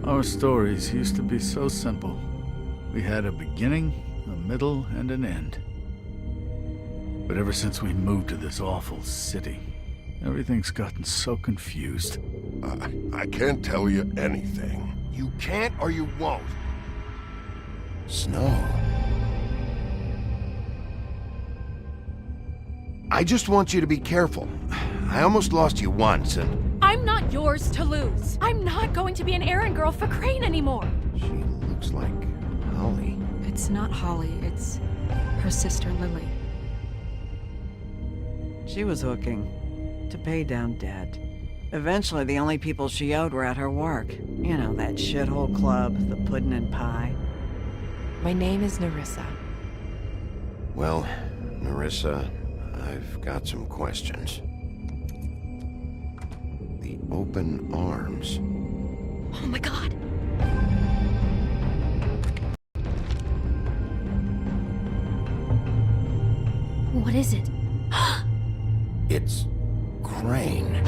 Our stories used to be so simple. We had a beginning, a middle, and an end. But ever since we moved to this awful city, everything's gotten so confused. I can't tell you anything. You can't or you won't. Snow. I just want you to be careful. I almost lost you once, and... I'm not yours to lose. I'm not going to be an errand girl for Crane anymore. She looks like Holly. It's not Holly, it's her sister Lily. She was hooking to pay down debt. Eventually, the only people she owed were at her work. You know, that shithole club, the Puddin' and Pie. My name is Nerissa. Well, Nerissa, I've got some questions. The open arms. Oh my god. What is it? It's Crane.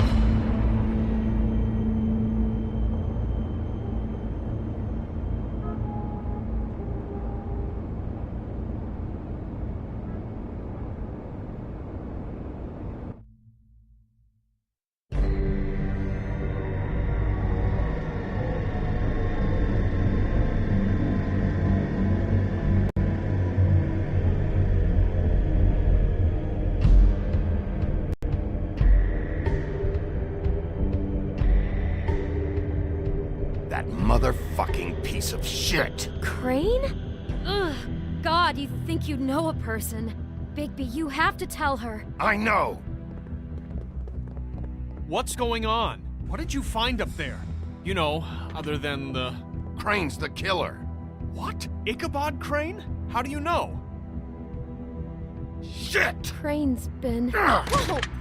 lying piece of shit! Crane? Ugh. God, you think you know a person. Bigby, you have to tell her. I know! What's going on? What did you find up there? You know, other than the... Crane's the killer. What? Ichabod Crane? How do you know? Shit! Crane's been... Whoa!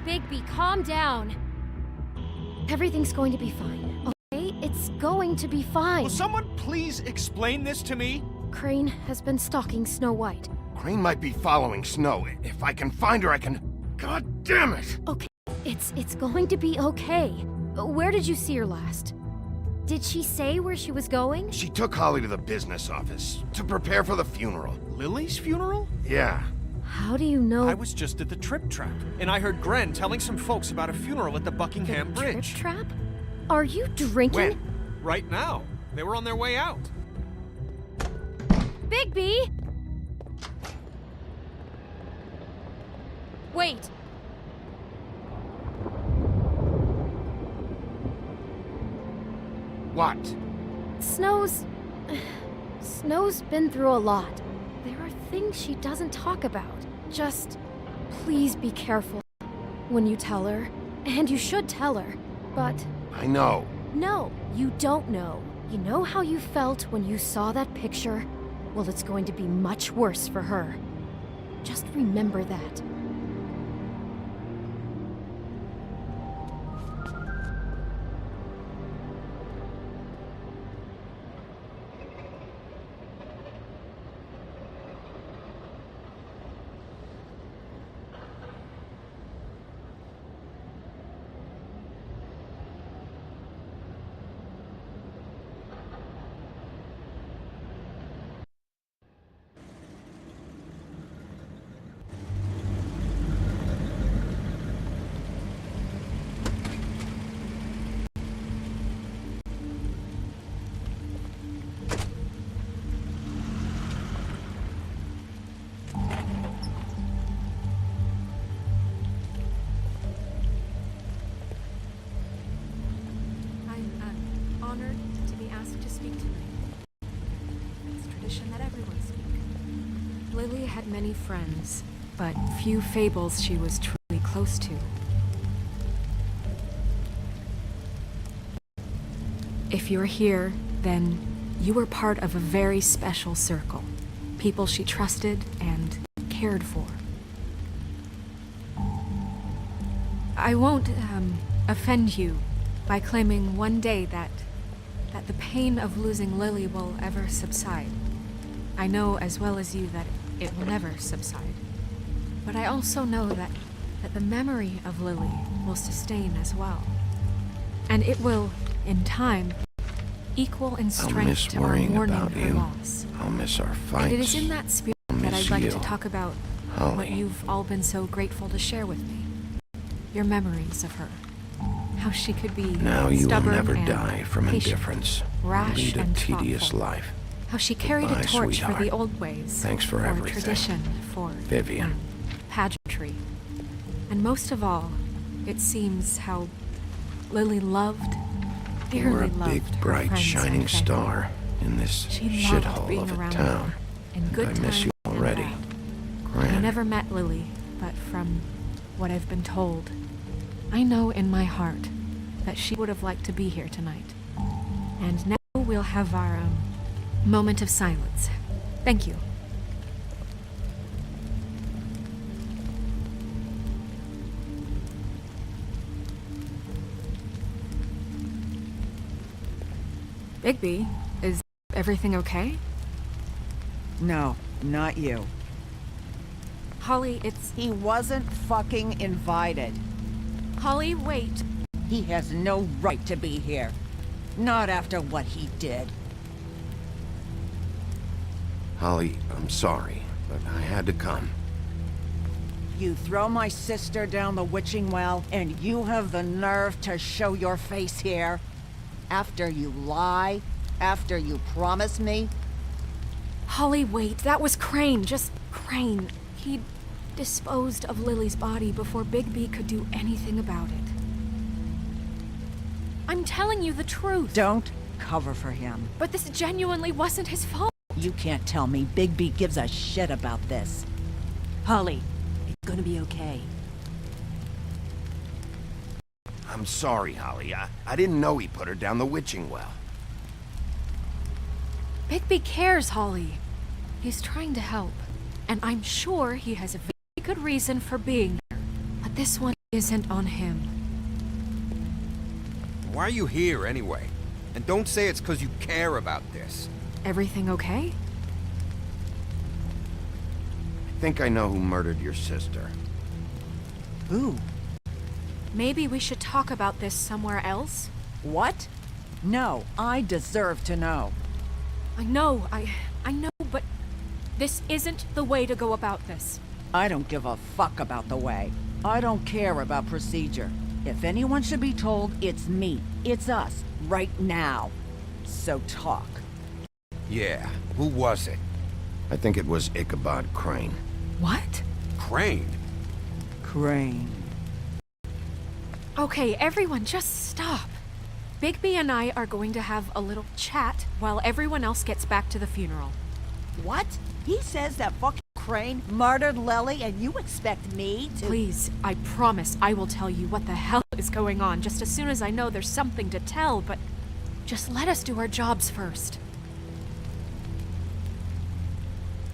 Bigby, calm down. Everything's going to be fine, okay? It's going to be fine. Will someone please explain this to me? Crane has been stalking Snow White. Crane might be following Snow. If I can find her, I can... God damn it! Okay, it's going to be okay. Where did you see her last? Did she say where she was going? She took Holly to the business office to prepare for the funeral. Lily's funeral? Yeah. How do you know? I was just at the Trip Trap, and I heard Gren telling some folks about a funeral at the Buckingham The Bridge. Trip Trap? Are you drinking? When? Right now. They were on their way out. Bigby! Wait. What? Snow's been through a lot. There are things she doesn't talk about. Just please be careful when you tell her. And you should tell her. But I know. no, you don't know. You know how you felt when you saw that picture? Well, it's going to be much worse for her. Just remember that. I'm honored to be asked to speak tonight. It's tradition that everyone speak. Lily had many friends, but few fables she was truly close to. If you're here, then you were part of a very special circle. People she trusted and cared for. I won't, offend you by claiming one day that the pain of losing Lily will ever subside. I know as well as you that it will never subside. But I also know that the memory of Lily will sustain as well. And it will, in time, equal in I'll strength miss to our worrying mourning about her you. loss. I'll miss our fights. And it is in that spirit I'll that miss I'd like you. to talk about Holly. what you've all been so grateful to share with me. Your memories of her. How she could be Now you will stubborn never and die from patient, indifference. rash Lead a and tedious thoughtful. life. How she carried Goodbye, a torch for sweetheart. the old ways. Thanks for everything. Tradition, for Vivian. pageantry. And most of all, it seems how Lily loved, You dearly were a loved big, her bright, friends shining and family. star in this She loved shithole being of a around town. them, in good I miss times you and already. bad. I Gran. never met Lily, but from what I've been told, I know in my heart that she would have liked to be here tonight. And now we'll have our moment of silence. Thank you. Bigby, is everything okay? No, not you. Holly, it's... He wasn't fucking invited. Holly, wait. He has no right to be here. Not after what he did. Holly, I'm sorry, but I had to come. You throw my sister down the witching well, and you have the nerve to show your face here? After you lie? After you promise me? Holly, wait. That was Crane. Just Crane. He disposed of Lily's body before Bigby could do anything about it. I'm telling you the truth. Don't cover for him. But this genuinely wasn't his fault. You can't tell me Bigby gives a shit about this. Holly, it's gonna be okay. I'm sorry, Holly. I didn't know he put her down the witching well. Bigby cares, Holly. He's trying to help. And I'm sure he has a very good reason for being there. But this one isn't on him. Why are you here, anyway? And don't say it's because you care about this. Everything okay? I think I know who murdered your sister. Who? Maybe we should talk about this somewhere else? What? No, I deserve to know. I know, but this isn't the way to go about this. I don't give a fuck about the way. I don't care about procedure. If anyone should be told, it's me. It's us. Right now. So talk. Yeah, who was it? I think it was Ichabod Crane. What? Crane? Crane. Okay, everyone, just stop. Bigby and I are going to have a little chat while everyone else gets back to the funeral. What? He says that fucking Crane murdered Lily and you expect me to— Please, I promise I will tell you what the hell is going on just as soon as I know there's something to tell, but just let us do our jobs first.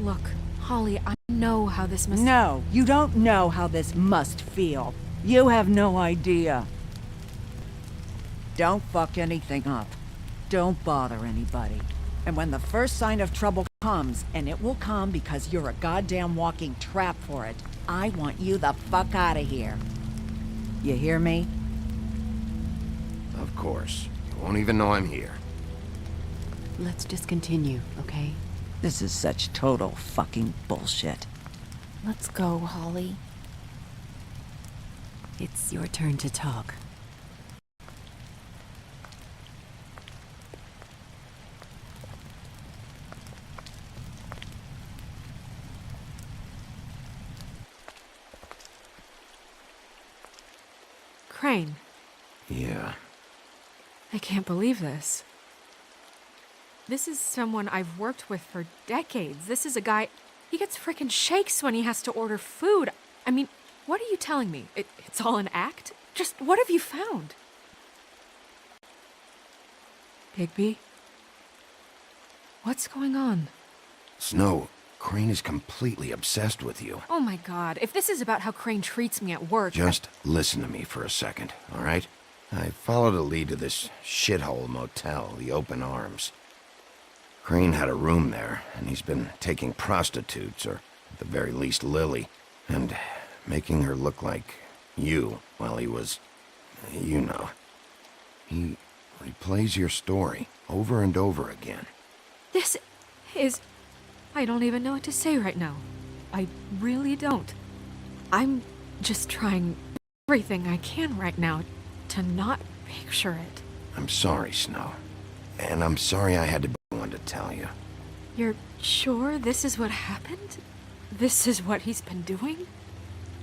Look, Holly, I know how this must— No, you don't know how this must feel. You have no idea. Don't fuck anything up. Don't bother anybody. And when the first sign of trouble comes, and it will come because you're a goddamn walking trap for it, I want you the fuck out of here. You hear me? Of course. You won't even know I'm here. Let's just continue, okay? This is such total fucking bullshit. Let's go, Holly. It's your turn to talk. Crane, Yeah. I can't believe this. This is someone I've worked with for decades. This is a guy, he gets frickin' shakes when he has to order food. I mean, what are you telling me? It's all an act? Just what have you found? Bigby? What's going on? Snow, Crane is completely obsessed with you. Oh my god, if this is about how Crane treats me at work— Just listen to me for a second, all right? I followed a lead to this shithole motel, the Open Arms. Crane had a room there, and he's been taking prostitutes, or at the very least Lily, and making her look like you while he was, you know. He replays your story over and over again. This is... I don't even know what to say right now. I really don't. I'm just trying everything I can right now to not picture it. I'm sorry, Snow. And I'm sorry I had to be the one to tell you. You're sure this is what happened? This is what he's been doing?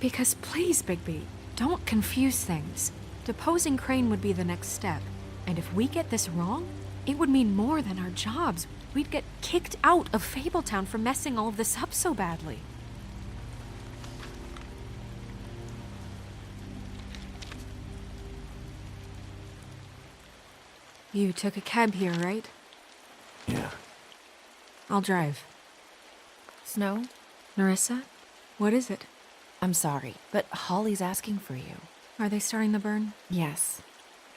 Because please, Bigby, don't confuse things. Deposing Crane would be the next step. And if we get this wrong, it would mean more than our jobs. We'd get kicked out of Fabletown for messing all of this up so badly. You took a cab here, right? Yeah. I'll drive. Snow, Nerissa? What is it? I'm sorry, but Holly's asking for you. Are they starting the burn? Yes.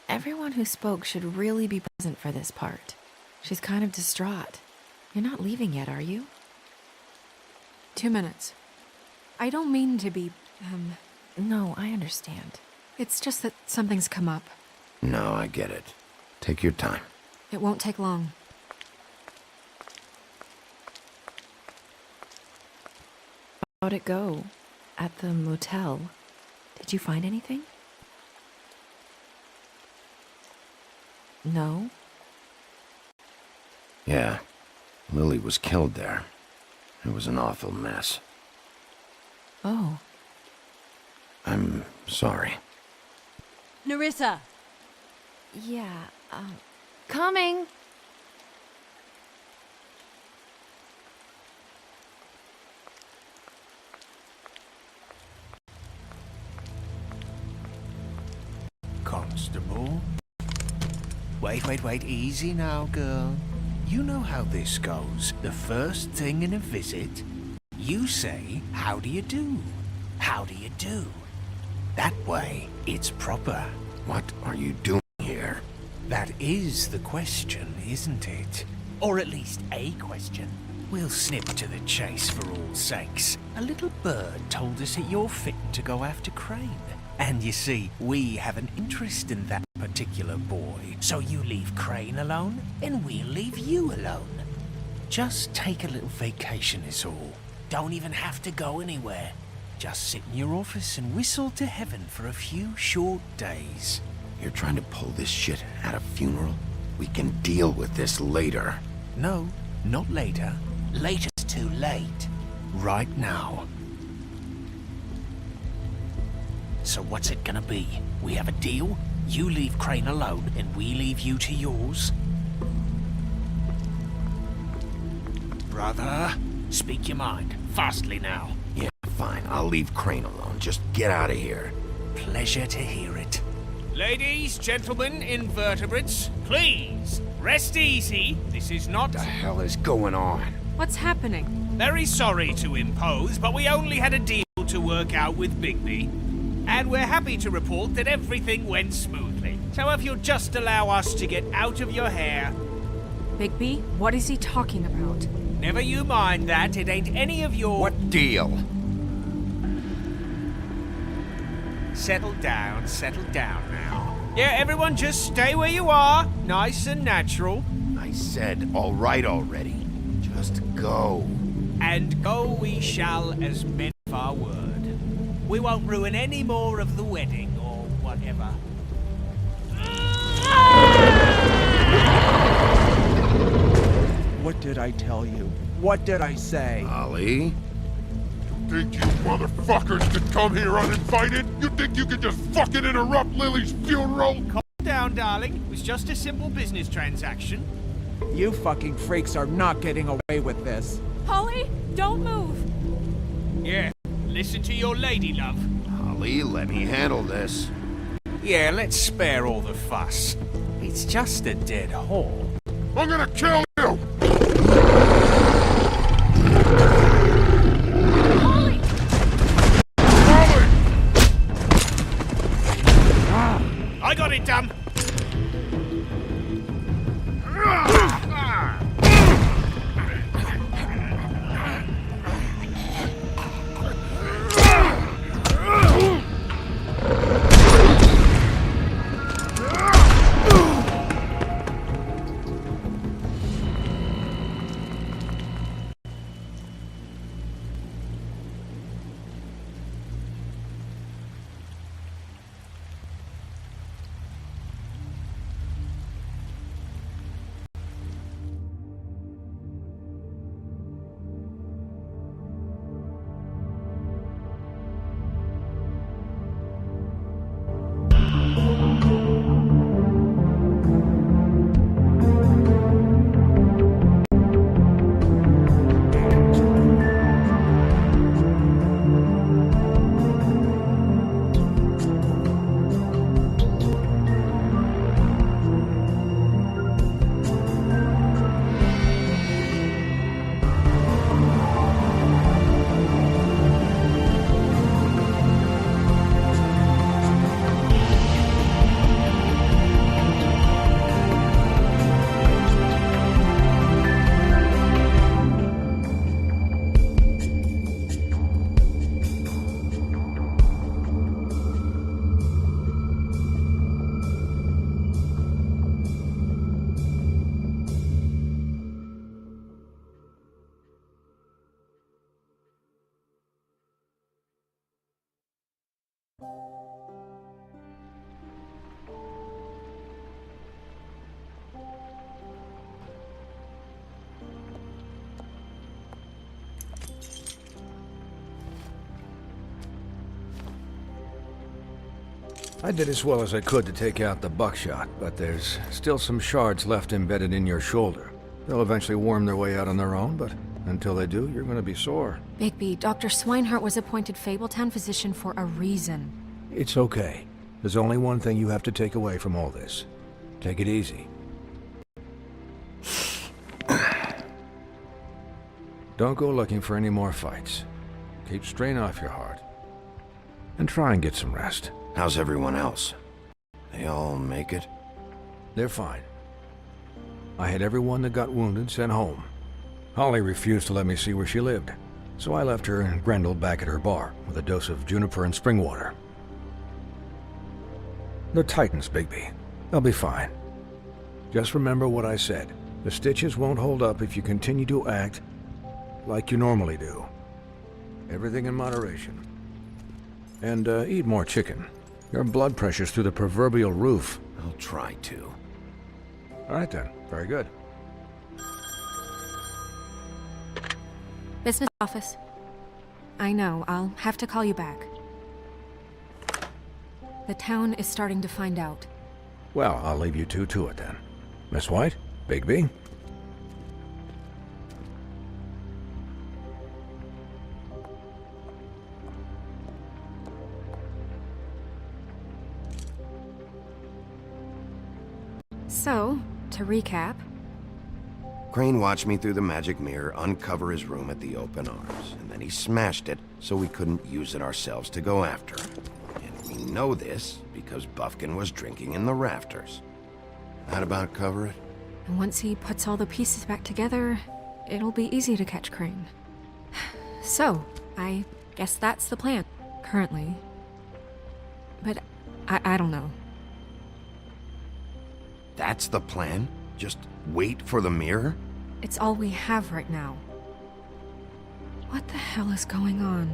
Everyone who spoke should really be present for this part. She's kind of distraught. You're not leaving yet, are you? 2 minutes. I don't mean to be, No, I understand. It's just that something's come up. No, I get it. Take your time. It won't take long. How'd it go? At the motel? Did you find anything? No? Yeah. Lily was killed there. It was an awful mess. Oh. I'm sorry. Nerissa! Yeah, coming. Constable? Wait, easy now, girl. You know how this goes. The first thing in a visit, you say, how do you do? How do you do? That way, it's proper. What are you doing here? That is the question, isn't it? Or at least a question. We'll snip to the chase for all sakes. A little bird told us that you're fit to go after Crane. And you see, we have an interest in that particular boy. So you leave Crane alone, and we'll leave you alone. Just take a little vacation is all. Don't even have to go anywhere. Just sit in your office and whistle to heaven for a few short days. You're trying to pull this shit at a funeral? We can deal with this later. No, not later. Later's too late. Right now. So what's it gonna be? We have a deal? You leave Crane alone, and we leave you to yours? Brother, speak your mind. Fastly now. Yeah, fine. I'll leave Crane alone. Just get out of here. Pleasure to hear it. Ladies, gentlemen, invertebrates, please, rest easy. This is not... What the hell is going on? What's happening? Very sorry to impose, but we only had a deal to work out with Bigby. And we're happy to report that everything went smoothly. So if you'll just allow us to get out of your hair... Bigby, what is he talking about? Never you mind that, it ain't any of your... What deal? Settle down now. Yeah, everyone just stay where you are. Nice and natural. I said all right already. Just go. And go we shall as men of our word. We won't ruin any more of the wedding or whatever. What did I tell you? What did I say? Ollie? Think you motherfuckers could come here uninvited? You think you could just fucking interrupt Lily's funeral? Calm down, darling. It was just a simple business transaction. You fucking freaks are not getting away with this. Holly, don't move. Yeah, listen to your lady, love. Ollie, let me handle this. Yeah, let's spare all the fuss. It's just a dead whore. I'm gonna kill you! Holly! I got it done. I did as well as I could to take out the buckshot, but there's still some shards left embedded in your shoulder. They'll eventually worm their way out on their own, but until they do, you're gonna be sore. Bigby, Dr. Swinehart was appointed Fabletown physician for a reason. It's okay. There's only one thing you have to take away from all this. Take it easy. Don't go looking for any more fights. Keep strain off your heart. And try and get some rest. How's everyone else? They all make it? They're fine. I had everyone that got wounded sent home. Holly refused to let me see where she lived, so I left her and Grendel back at her bar with a dose of juniper and spring water. They're Titans, Bigby. They'll be fine. Just remember what I said. The stitches won't hold up if you continue to act like you normally do. Everything in moderation. And eat more chicken. Your blood pressure's through the proverbial roof. I'll try to. All right then. Very good. Business office. I know, I'll have to call you back. The town is starting to find out. Well, I'll leave you two to it then. Miss White? Bigby? So, to recap... Crane watched me through the magic mirror uncover his room at the Open Arms, and then he smashed it so we couldn't use it ourselves to go after him. And we know this because Buffkin was drinking in the rafters. That about cover it? And once he puts all the pieces back together, it'll be easy to catch Crane. So, I guess that's the plan, currently. But I don't know. That's the plan? Just wait for the mirror? It's all we have right now. What the hell is going on?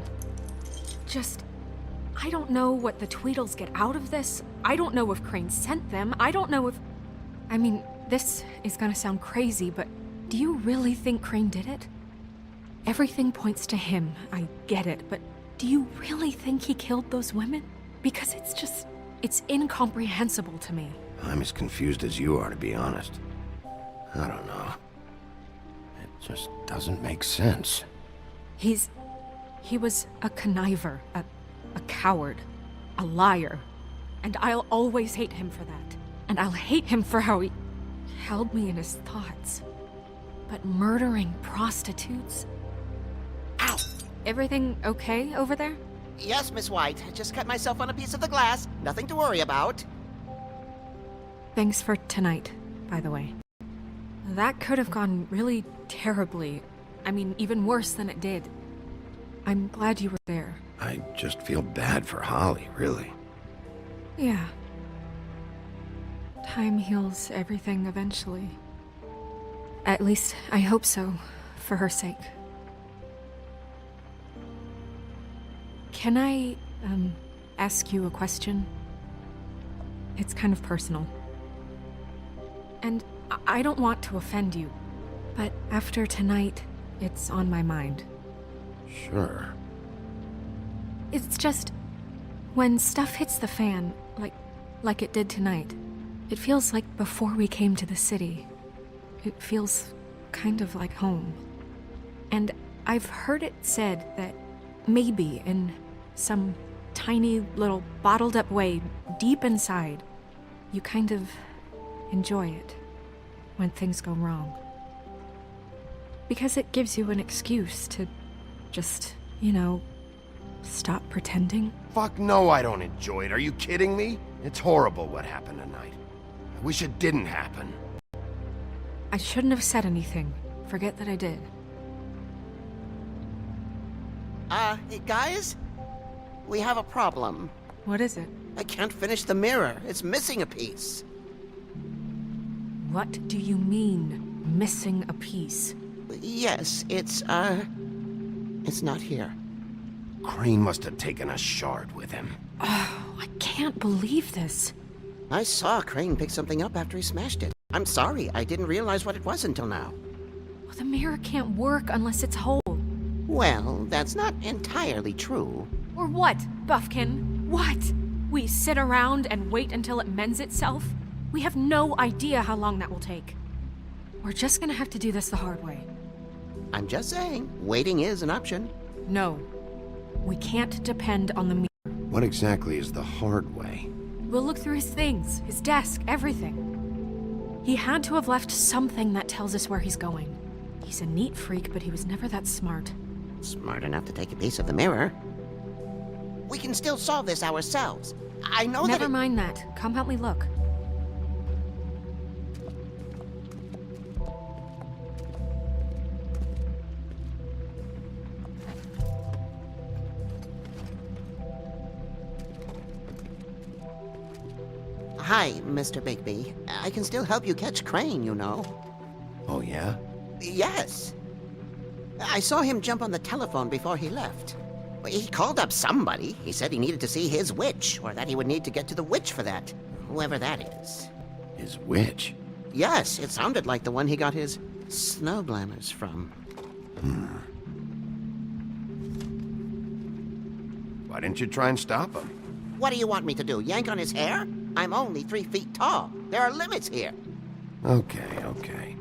I don't know what the Tweedles get out of this. I don't know if Crane sent them. I don't know if... I mean, this is gonna sound crazy, but do you really think Crane did it? Everything points to him, I get it, but do you really think he killed those women? Because it's incomprehensible to me. I'm as confused as you are, to be honest. I don't know. It just doesn't make sense. He was a conniver, a coward, a liar. And I'll always hate him for that. And I'll hate him for how he held me in his thoughts. But murdering prostitutes? Ow! Everything okay over there? Yes, Miss White. I just cut myself on a piece of the glass. Nothing to worry about. Thanks for tonight, by the way. That could have gone really terribly. I mean, even worse than it did. I'm glad you were there. I just feel bad for Holly, really. Yeah. Time heals everything eventually. At least, I hope so, for her sake. Can I, ask you a question? It's kind of personal. And I don't want to offend you, but after tonight, it's on my mind. Sure. It's just, when stuff hits the fan, like it did tonight, it feels like before we came to the city. It feels kind of like home. And I've heard it said that maybe in some tiny little bottled up way deep inside, you kind of enjoy it when things go wrong. Because it gives you an excuse to just, stop pretending. Fuck no, I don't enjoy it. Are you kidding me? It's horrible what happened tonight. I wish it didn't happen. I shouldn't have said anything. Forget that I did. Hey guys? We have a problem. What is it? I can't finish the mirror. It's missing a piece. What do you mean, missing a piece? Yes, it's not here. Crane must have taken a shard with him. Oh, I can't believe this. I saw Crane pick something up after he smashed it. I'm sorry, I didn't realize what it was until now. Well, the mirror can't work unless it's whole. Well, that's not entirely true. Or what, Buffkin? What? We sit around and wait until it mends itself? We have no idea how long that will take. We're just gonna have to do this the hard way. I'm just saying, waiting is an option. No. We can't depend on the mirror. What exactly is the hard way? We'll look through his things, his desk, everything. He had to have left something that tells us where he's going. He's a neat freak, but he was never that smart. Smart enough to take a piece of the mirror. We can still solve this ourselves. I know that. Never mind that. Come help me look. Hi, Mr. Bigby. I can still help you catch Crane, you know. Oh, yeah? Yes. I saw him jump on the telephone before he left. He called up somebody. He said he needed to see his witch, or that he would need to get to the witch for that. Whoever that is. His witch? Yes, it sounded like the one he got his snow glamours from. Why didn't you try and stop him? What do you want me to do, yank on his hair? I'm only 3 feet tall. There are limits here. Okay.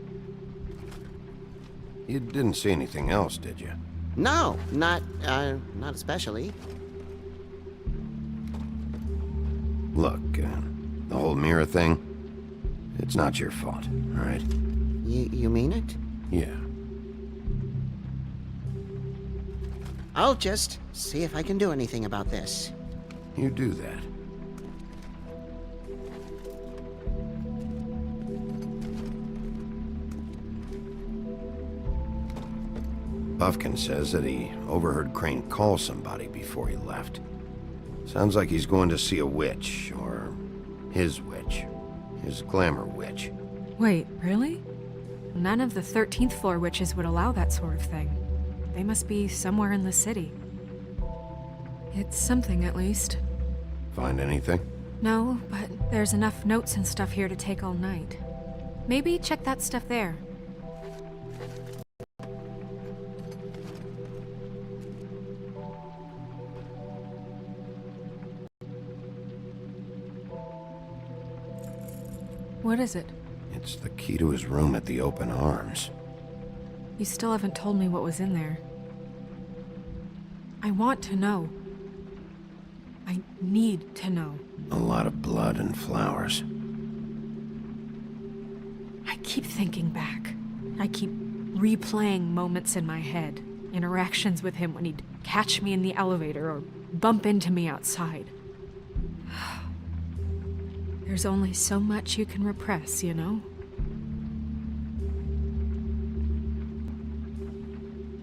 You didn't see anything else, did you? No, not especially. Look, the whole mirror thing, it's not your fault, all right? You mean it? Yeah. I'll just see if I can do anything about this. You do that. Buffkin says that he overheard Crane call somebody before he left. Sounds like he's going to see a witch, or his witch. His glamour witch. Wait, really? None of the 13th floor witches would allow that sort of thing. They must be somewhere in the city. It's something, at least. Find anything? No, but there's enough notes and stuff here to take all night. Maybe check that stuff there. What is it? It's the key to his room at the Open Arms. You still haven't told me what was in there. I want to know. I need to know. A lot of blood and flowers. I keep thinking back. I keep replaying moments in my head. Interactions with him when he'd catch me in the elevator or bump into me outside. There's only so much you can repress, you know?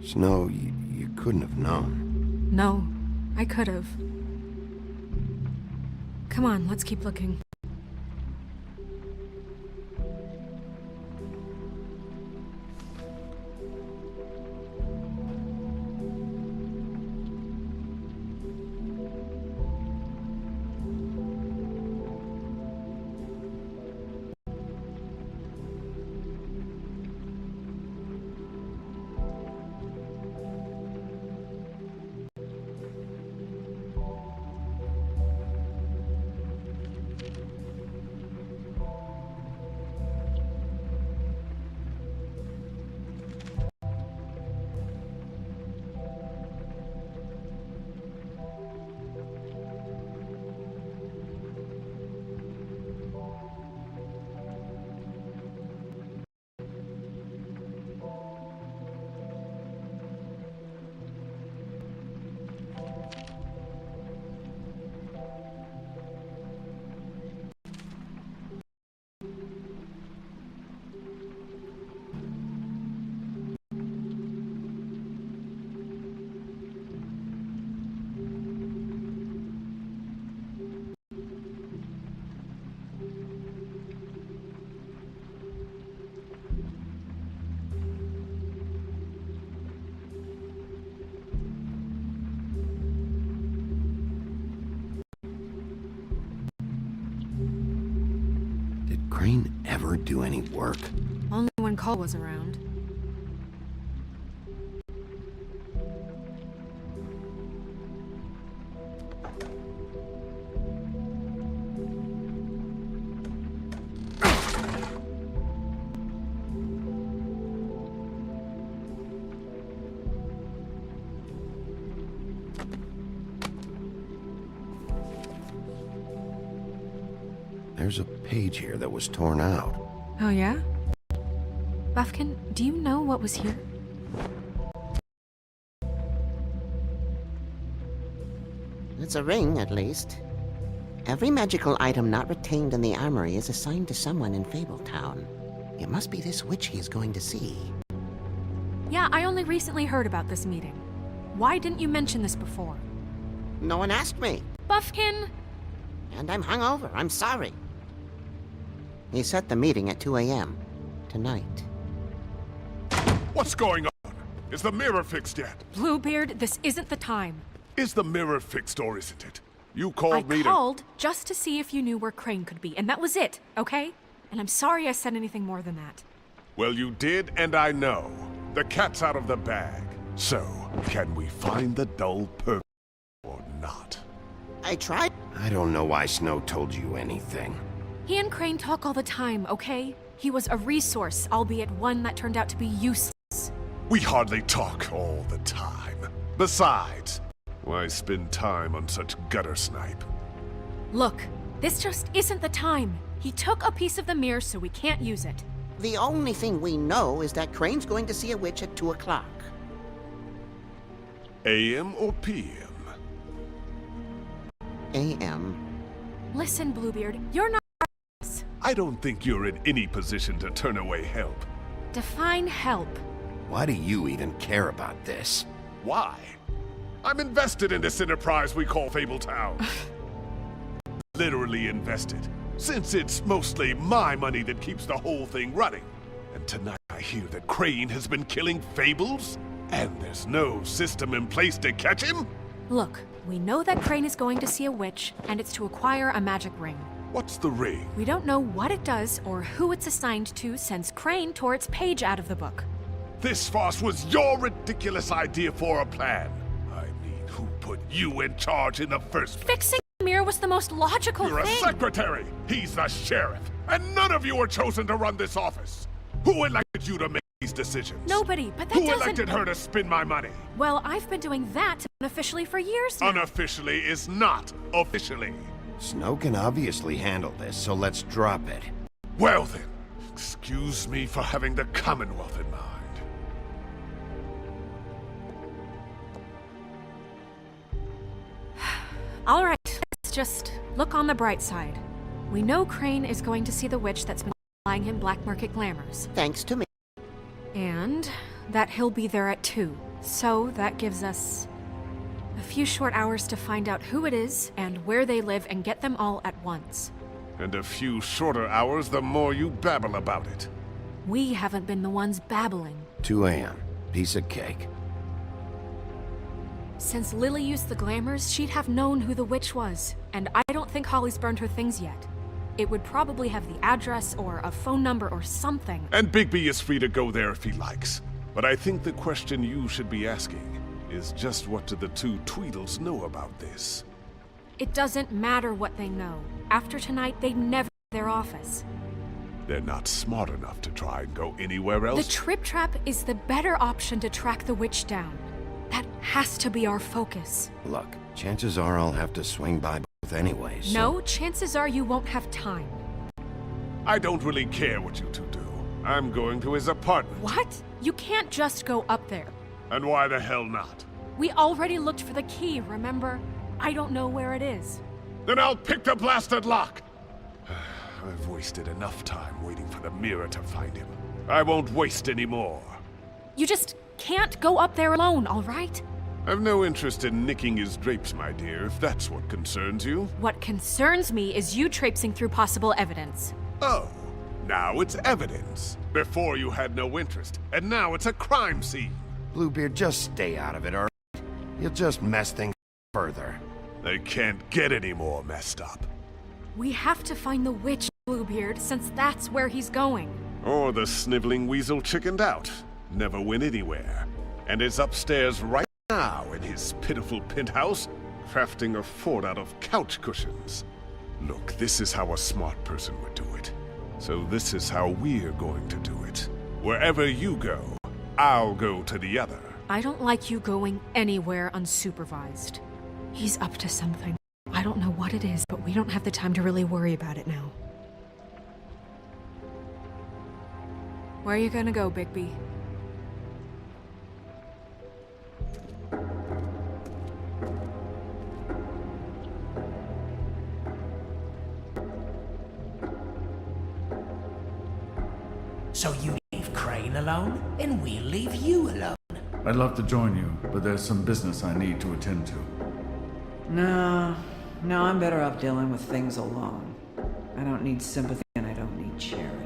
Snow, you couldn't have known. No, I could have. Come on, let's keep looking. Crane ever do any work? Only when Cole was around. There's a page here that was torn out. Oh, yeah? Buffkin, do you know what was here? It's a ring, at least. Every magical item not retained in the armory is assigned to someone in Fabletown. It must be this witch he is going to see. Yeah, I only recently heard about this meeting. Why didn't you mention this before? No one asked me. Buffkin! And I'm hungover. I'm sorry. He set the meeting at 2 a.m. tonight. What's going on? Is the mirror fixed yet? Bluebeard, this isn't the time. Is the mirror fixed or isn't it? You called me I to... called just to see if you knew where Crane could be, and that was it, okay? And I'm sorry I said anything more than that. Well, you did, and I know. The cat's out of the bag. So, can we find the dull perp or not? I tried. I don't know why Snow told you anything. He and Crane talk all the time, okay? He was a resource, albeit one that turned out to be useless. We hardly talk all the time. Besides, why spend time on such gutter snipe? Look, this just isn't the time. He took a piece of the mirror, so we can't use it. The only thing we know is that Crane's going to see a witch at 2 o'clock. AM or PM? AM. Listen, Bluebeard, you're not... I don't think you're in any position to turn away help. Define help. Why do you even care about this? Why? I'm invested in this enterprise we call Fabletown. Literally invested, since it's mostly my money that keeps the whole thing running. And tonight I hear that Crane has been killing Fables, and there's no system in place to catch him? Look, we know that Crane is going to see a witch, and it's to acquire a magic ring. What's the ring? We don't know what it does or who it's assigned to since Crane tore its page out of the book. This farce was your ridiculous idea for a plan. I mean, who put you in charge in the first place? Fixing the mirror was the most logical You're thing. a secretary! He's the sheriff! And none of you were chosen to run this office! Who elected you to make these decisions? Nobody, but that Who doesn't... elected her to spend my money? Well, I've been doing that unofficially for years now. Unofficially is not officially. Snow can obviously handle this, so let's drop it. Well then, excuse me for having the Commonwealth in mind. All right, let's just look on the bright side. We know Crane is going to see the witch that's been buying him black market glamours. Thanks to me. And that he'll be there at 2. So that gives us a few short hours to find out who it is and where they live and get them all at once. And a few shorter hours the more you babble about it. We haven't been the ones babbling. 2 a.m. Piece of cake. Since Lily used the glamours, she'd have known who the witch was. And I don't think Holly's burned her things yet. It would probably have the address or a phone number or something. And Bigby is free to go there if he likes. But I think the question you should be asking is just what do the two Tweedles know about this? It doesn't matter what they know. After tonight, they'd never leave their office. They're not smart enough to try and go anywhere else? The Trip Trap is the better option to track the witch down. That has to be our focus. Look, chances are I'll have to swing by both anyways. No, chances are you won't have time. I don't really care what you two do. I'm going to his apartment. What? You can't just go up there. And why the hell not? We already looked for the key, remember? I don't know where it is. Then I'll pick the blasted lock! I've wasted enough time waiting for the mirror to find him. I won't waste any more. You just can't go up there alone, all right? I've no interest in nicking his drapes, my dear, if that's what concerns you. What concerns me is you traipsing through possible evidence. Oh, now it's evidence. Before you had no interest, and now it's a crime scene. Bluebeard, just stay out of it, alright? You'll just mess things further. They can't get any more messed up. We have to find the witch, Bluebeard, since that's where he's going. Or the sniveling weasel chickened out, never went anywhere, and is upstairs right now in his pitiful penthouse, crafting a fort out of couch cushions. Look, this is how a smart person would do it. So this is how we're going to do it. Wherever you go, I'll go to the other. I don't like you going anywhere unsupervised. He's up to something. I don't know what it is, but we don't have the time to really worry about it now. Where are you gonna go, Bigby? So you leave Crane alone, and we'll leave you alone. I'd love to join you, but there's some business I need to attend to. No, I'm better off dealing with things alone. I don't need sympathy and I don't need charity.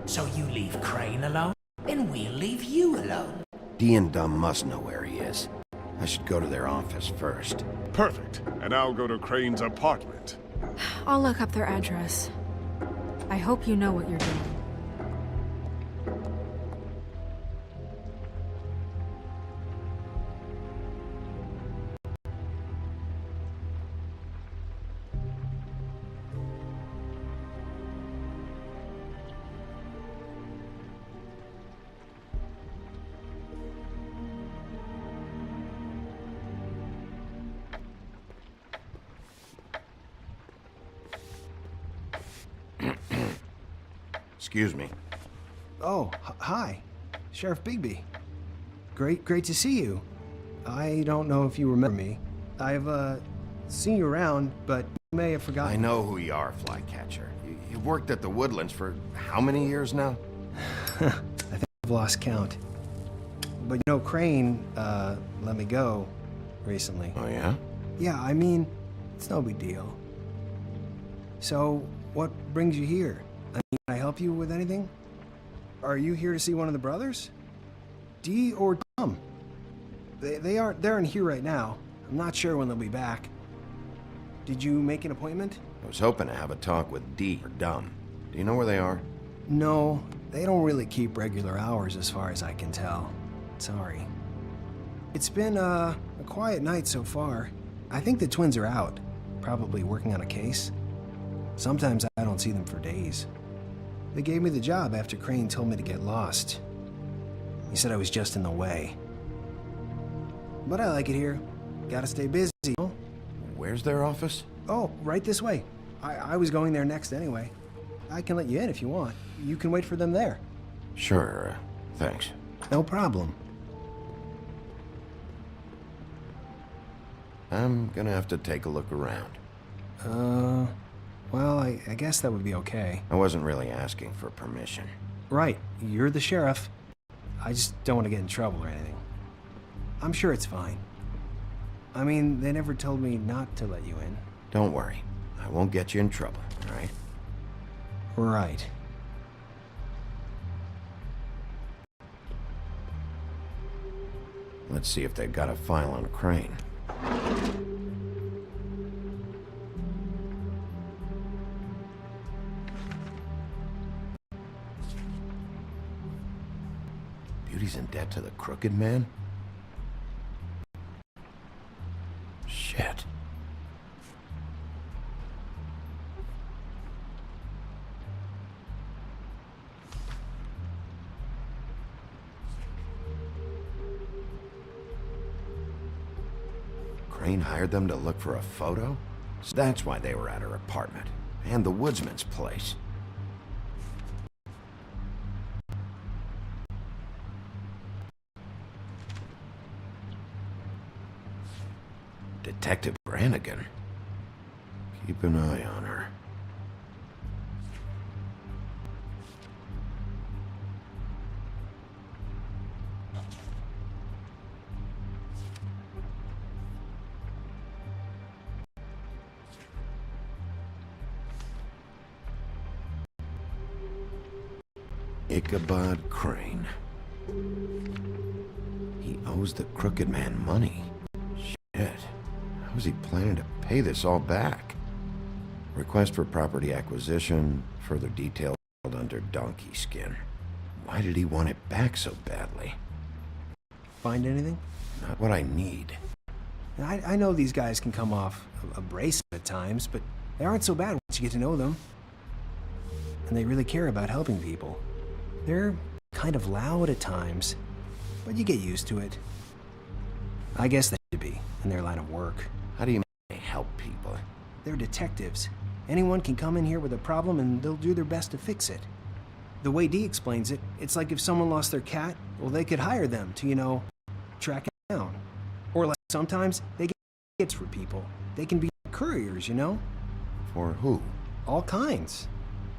So you leave Crane alone, and we'll leave you alone. Dee and Dumb must know where he is. I should go to their office first. Perfect. And I'll go to Crane's apartment. I'll look up their address. I hope you know what you're doing. Excuse me. Oh, hi. Sheriff Bigby. Great to see you. I don't know if you remember me. I've, seen you around, but you may have forgotten. I know who you are, Flycatcher. You've worked at the Woodlands for how many years now? I think I've lost count. But you know, Crane, let me go recently. Oh, yeah? Yeah, I mean, it's no big deal. So, what brings you here? I mean, can I help you with anything? Are you here to see one of the brothers? Dee or Dumb? They're in here right now. I'm not sure when they'll be back. Did you make an appointment? I was hoping to have a talk with Dee or Dumb. Do you know where they are? No, they don't really keep regular hours as far as I can tell. Sorry. It's been, a quiet night so far. I think the twins are out, probably working on a case. Sometimes I don't see them for days. They gave me the job after Crane told me to get lost. He said I was just in the way. But I like it here. Gotta stay busy. Where's their office? Oh, right this way. I was going there next anyway. I can let you in if you want. You can wait for them there. Sure, thanks. No problem. I'm gonna have to take a look around. Well, I guess that would be okay. I wasn't really asking for permission. Right, you're the sheriff. I just don't want to get in trouble or anything. I'm sure it's fine. I mean, they never told me not to let you in. Don't worry. I won't get you in trouble, all right? Right. Let's see if they've got a file on Crane. Beauty's in debt to the Crooked Man? Shit. Crane hired them to look for a photo? So that's why they were at her apartment. And the woodsman's place. Detective Brannigan. Keep an eye on her. Ichabod Crane. He owes the Crooked Man money. Shit. How is he planning to pay this all back? Request for property acquisition, further details under donkey skin. Why did he want it back so badly? Find anything? Not what I need. I know these guys can come off abrasive at times, but they aren't so bad once you get to know them. And they really care about helping people. They're kind of loud at times, but you get used to it. I guess they should be, in their line of work. How do you help people? They're detectives. Anyone can come in here with a problem and they'll do their best to fix it. The way Dee explains it, it's like if someone lost their cat, well, they could hire them to, you know, track it down. Or like sometimes they get tickets for people. They can be couriers, you know? For who? All kinds.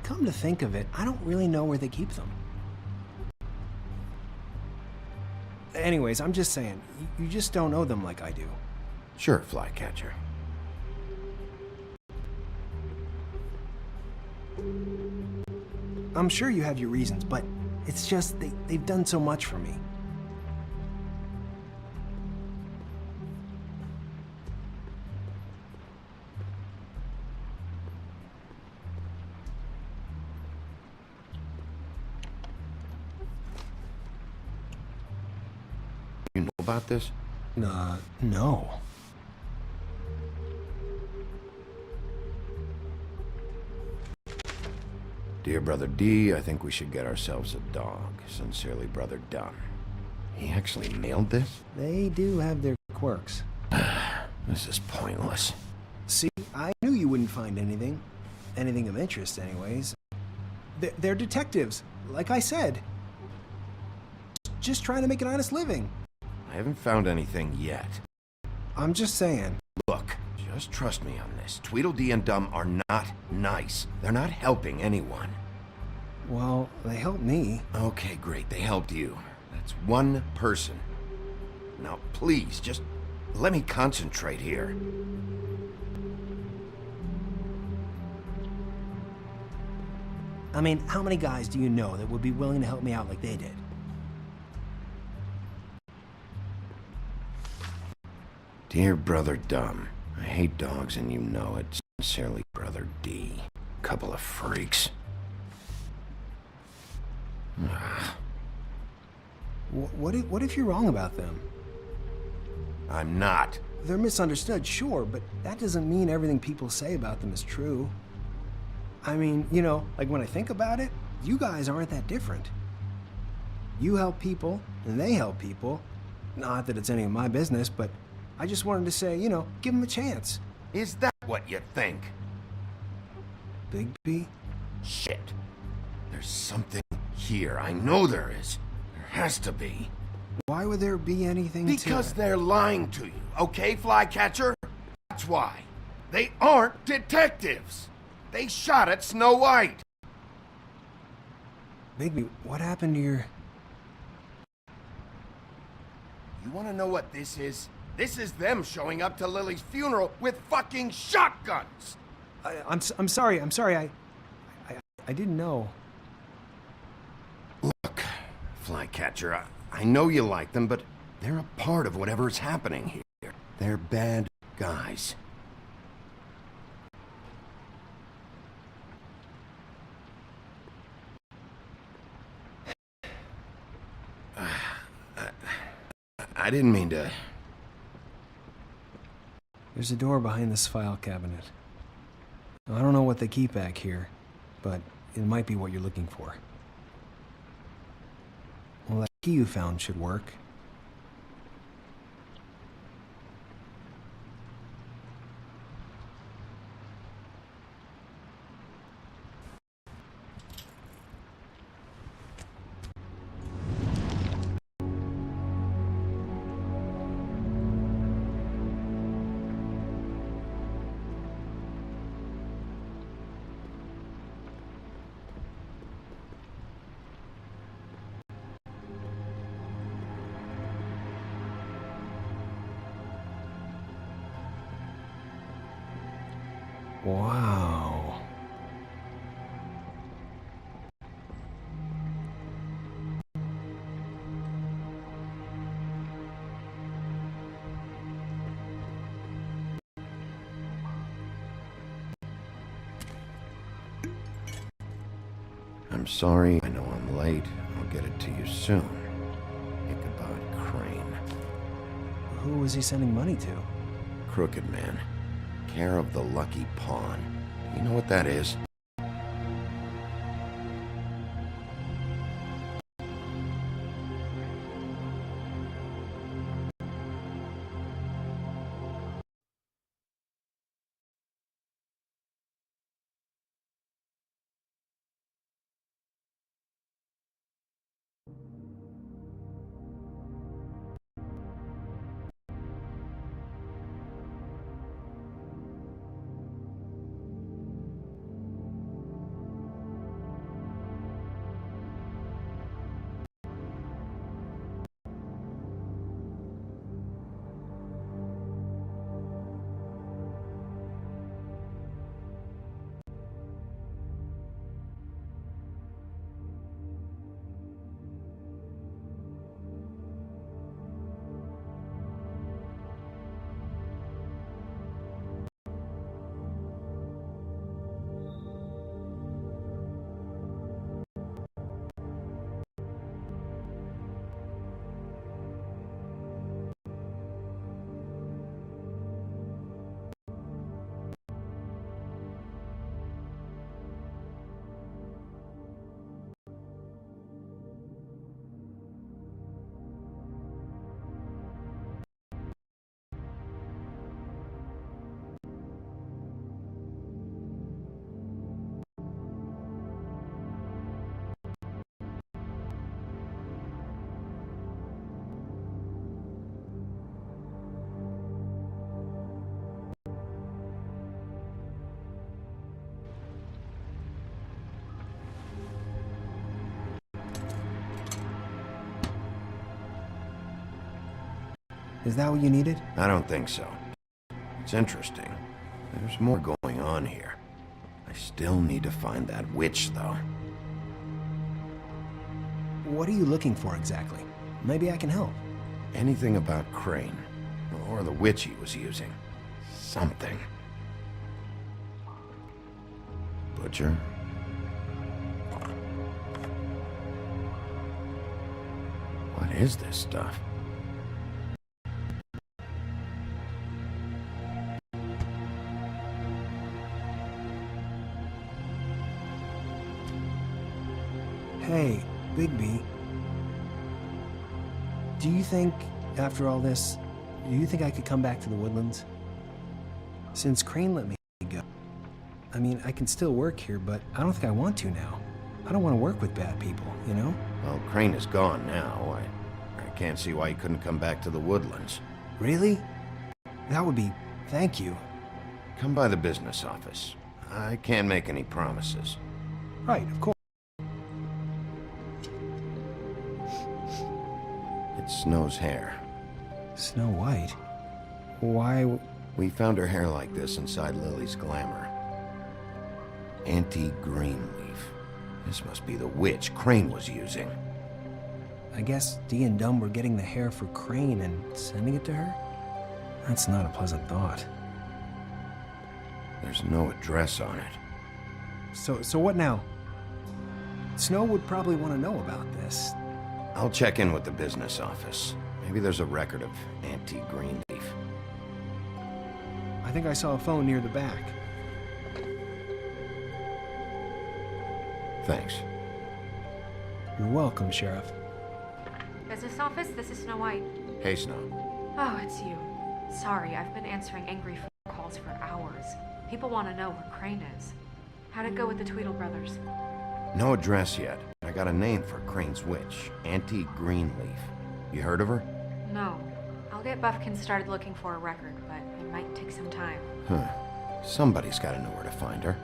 Come to think of it, I don't really know where they keep them. Anyways, I'm just saying, you just don't know them like I do. Sure, Flycatcher. I'm sure you have your reasons, but it's just they've done so much for me. You know about this? No. Dear Brother D, I think we should get ourselves a dog. Sincerely, Brother Dunn. He actually mailed this? They do have their quirks. This is pointless. See, I knew you wouldn't find anything. Anything of interest, anyways. They're detectives, like I said. Just trying to make an honest living. I haven't found anything yet. I'm just saying. Look, just trust me on this. Tweedledee and Dum are not nice. They're not helping anyone. Well, they helped me. Okay, great. They helped you. That's one person. Now, please, just let me concentrate here. I mean, how many guys do you know that would be willing to help me out like they did? Dear Brother Dum, I hate dogs and you know it. Sincerely, Brother D. Couple of freaks. What if you're wrong about them? I'm not. They're misunderstood, sure, but that doesn't mean everything people say about them is true. I mean, you know, like when I think about it, you guys aren't that different. You help people, and they help people. Not that it's any of my business, but I just wanted to say, you know, give them a chance. Is that what you think? Bigby? Shit. There's something here. I know there is. There has to be. Why would there be anything Because to they're lying to you, okay, Flycatcher? That's why. They aren't detectives. They shot at Snow White. Bigby, what happened to your... You want to know what this is? This is them showing up to Lily's funeral with fucking shotguns. I'm sorry. I didn't know. Look, Flycatcher, I know you like them, but they're a part of whatever's happening here. They're bad guys. I didn't mean to... There's a door behind this file cabinet. I don't know what they keep back here, but it might be what you're looking for. Well, that key you found should work. Wow. I'm sorry. I know I'm late. I'll get it to you soon. Ichabod Crane. Who was he sending money to? Crooked Man. Care of the Lucky Pawn. You know what that is? Is that what you needed? I don't think so. It's interesting. There's more going on here. I still need to find that witch, though. What are you looking for exactly? Maybe I can help. Anything about Crane, or the witch he was using. Something. Butcher? What is this stuff? Hey, Bigby. Do you think, after all this, do you think I could come back to the Woodlands? Since Crane let me go. I mean, I can still work here, but I don't think I want to now. I don't want to work with bad people, you know? Well, Crane is gone now. I can't see why he couldn't come back to the Woodlands. Really? That would be... thank you. Come by the business office. I can't make any promises. Right, of course. It's Snow's hair. Snow White? Why... We found her hair like this inside Lily's glamour. Auntie Greenleaf. This must be the witch Crane was using. I guess Dee and Dumb were getting the hair for Crane and sending it to her? That's not a pleasant thought. There's no address on it. So what now? Snow would probably want to know about this. I'll check in with the business office. Maybe there's a record of Auntie Greenleaf. I think I saw a phone near the back. Thanks. You're welcome, Sheriff. Business office, this is Snow White. Hey, Snow. Oh, it's you. Sorry, I've been answering angry phone calls for hours. People want to know where Crane is. How'd it go with the Tweedle brothers? No address yet. I got a name for Crane's witch. Auntie Greenleaf. You heard of her? No. I'll get Buffkin started looking for a record, but it might take some time. Huh. Somebody's got to know where to find her.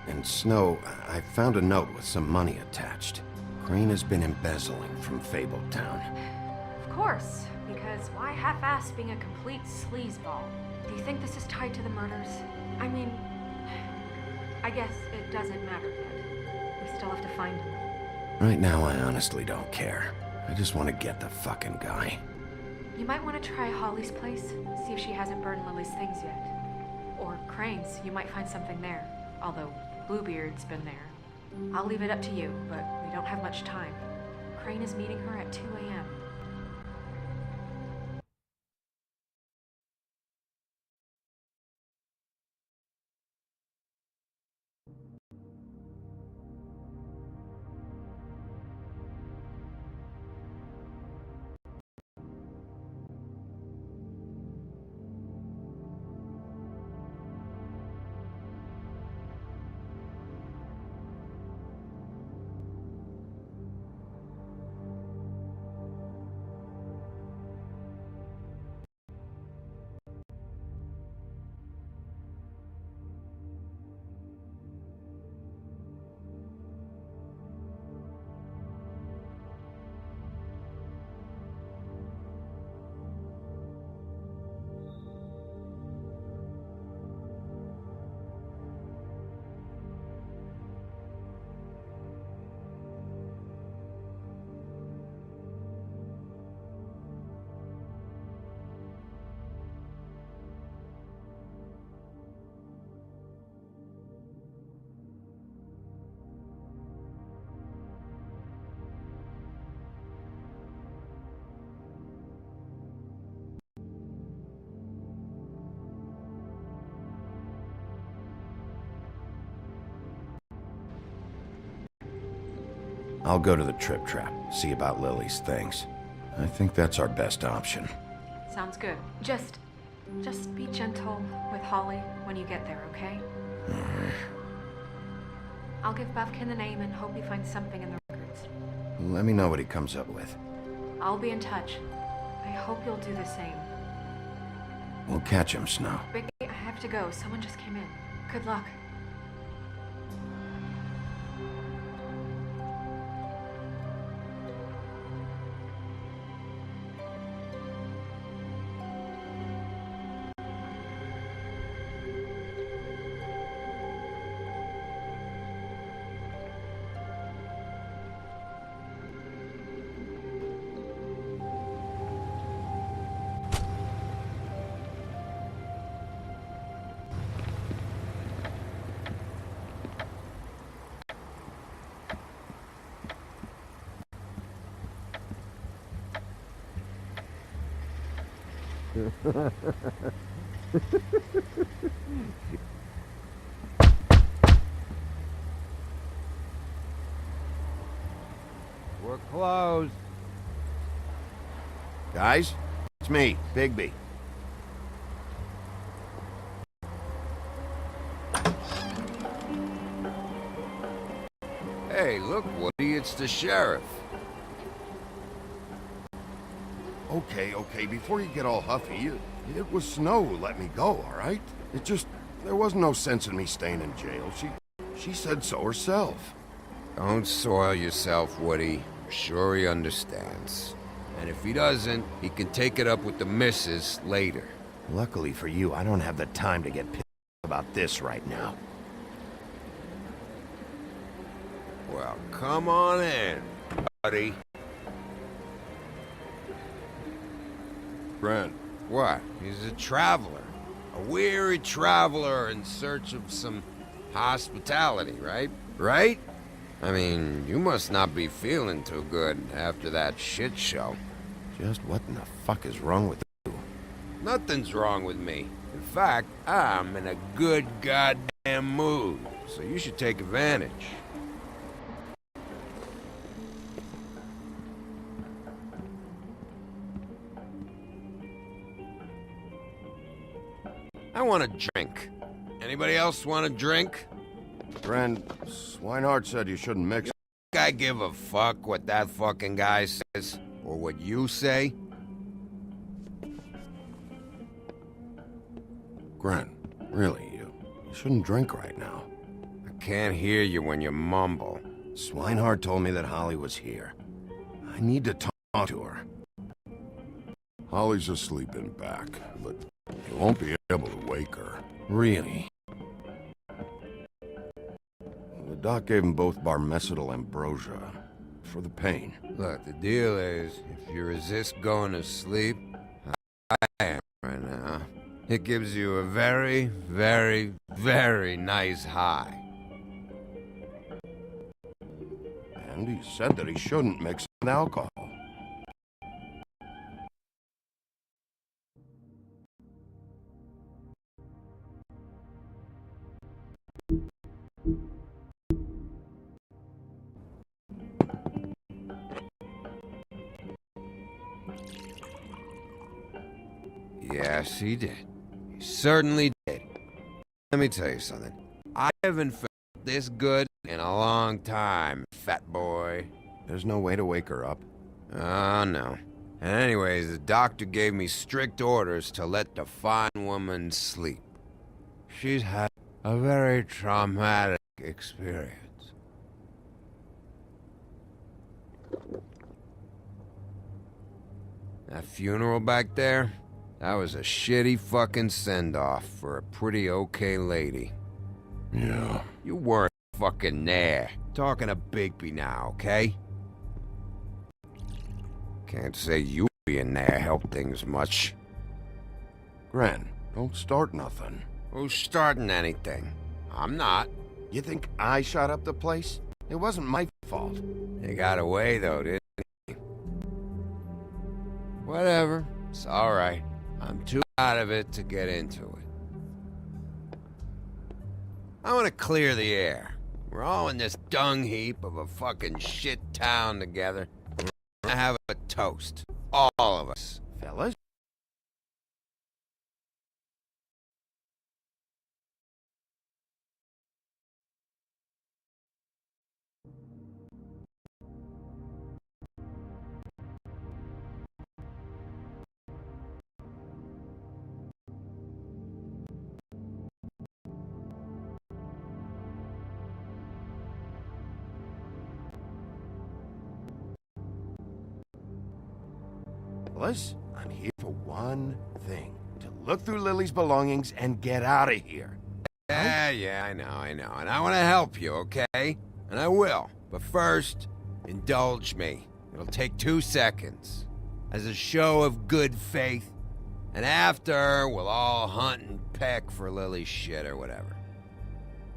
And Snow, I found a note with some money attached. Crane has been embezzling from Fabletown. Of course, because why half-ass being a complete sleazeball? Do you think this is tied to the murders? I mean, I guess it doesn't matter yet. We still have to find him. Right now, I honestly don't care. I just want to get the fucking guy. You might want to try Holly's place, see if she hasn't burned Lily's things yet. Or Crane's, you might find something there. Although Bluebeard's been there. I'll leave it up to you, but we don't have much time. Crane is meeting her at 2 a.m. I'll go to the Trip Trap, see about Lily's things. I think that's our best option. Sounds good. Just be gentle with Holly when you get there, okay? I'll give Buffkin the name and hope he finds something in the records. Let me know what he comes up with. I'll be in touch. I hope you'll do the same. We'll catch him, Snow. Biggie, I have to go. Someone just came in. Good luck. We're closed. Guys, it's me, Bigby. Hey, look, Woody, it's the sheriff. Okay, before you get all huffy, it was Snow who let me go, all right? There wasn't no sense in me staying in jail. She said so herself. Don't soil yourself, Woody. I'm sure he understands. And if he doesn't, he can take it up with the missus later. Luckily for you, I don't have the time to get pissed about this right now. Well, come on in, buddy. Grant. What? He's a traveler. A weary traveler in search of some hospitality, right? Right? I mean, you must not be feeling too good after that shit show. Just what in the fuck is wrong with you? Nothing's wrong with me. In fact, I'm in a good goddamn mood, so you should take advantage. I want a drink. Anybody else want a drink? Friend, Swinehart said you shouldn't mix. I give a fuck what that fucking guy says, or what you say. Grant, really, you shouldn't drink right now. I can't hear you when you mumble. Swinehart told me that Holly was here. I need to talk to her. Holly's asleep in back, but you won't be able to wake her. Really? The doc gave them both Barmecidal ambrosia for the pain. Look, the deal is, if you resist going to sleep, I am right now. It gives you a very, very, very nice high. And he said that he shouldn't mix with alcohol. Yes, he did. He certainly did. Let me tell you something. I haven't felt this good in a long time, fat boy. There's no way to wake her up? Oh, no. And anyways, the doctor gave me strict orders to let the fine woman sleep. She's had a very traumatic experience. That funeral back there? That was a shitty fucking send-off for a pretty okay lady. Yeah. You weren't fucking there. Talking to Bigby now, okay? Can't say you being there helped things much. Gren, don't start nothing. Who's starting anything? I'm not. You think I shot up the place? It wasn't my fault. You got away though, didn't you? Whatever. It's alright. I'm too out of it to get into it. I want to clear the air. We're all in this dung heap of a fucking shit town together. We're gonna have a toast. All of us. Fellas? I'm here for one thing. To look through Lily's belongings and get out of here. Yeah, I know. And I want to help you, okay? And I will. But first, indulge me. It'll take 2 seconds. As a show of good faith. And after, we'll all hunt and peck for Lily's shit or whatever.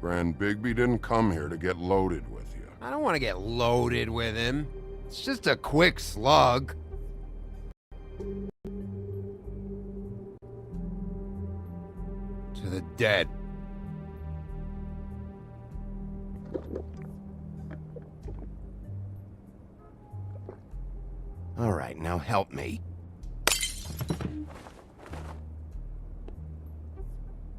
Grand Bigby didn't come here to get loaded with you. I don't want to get loaded with him. It's just a quick slug. to the dead. All right, now help me.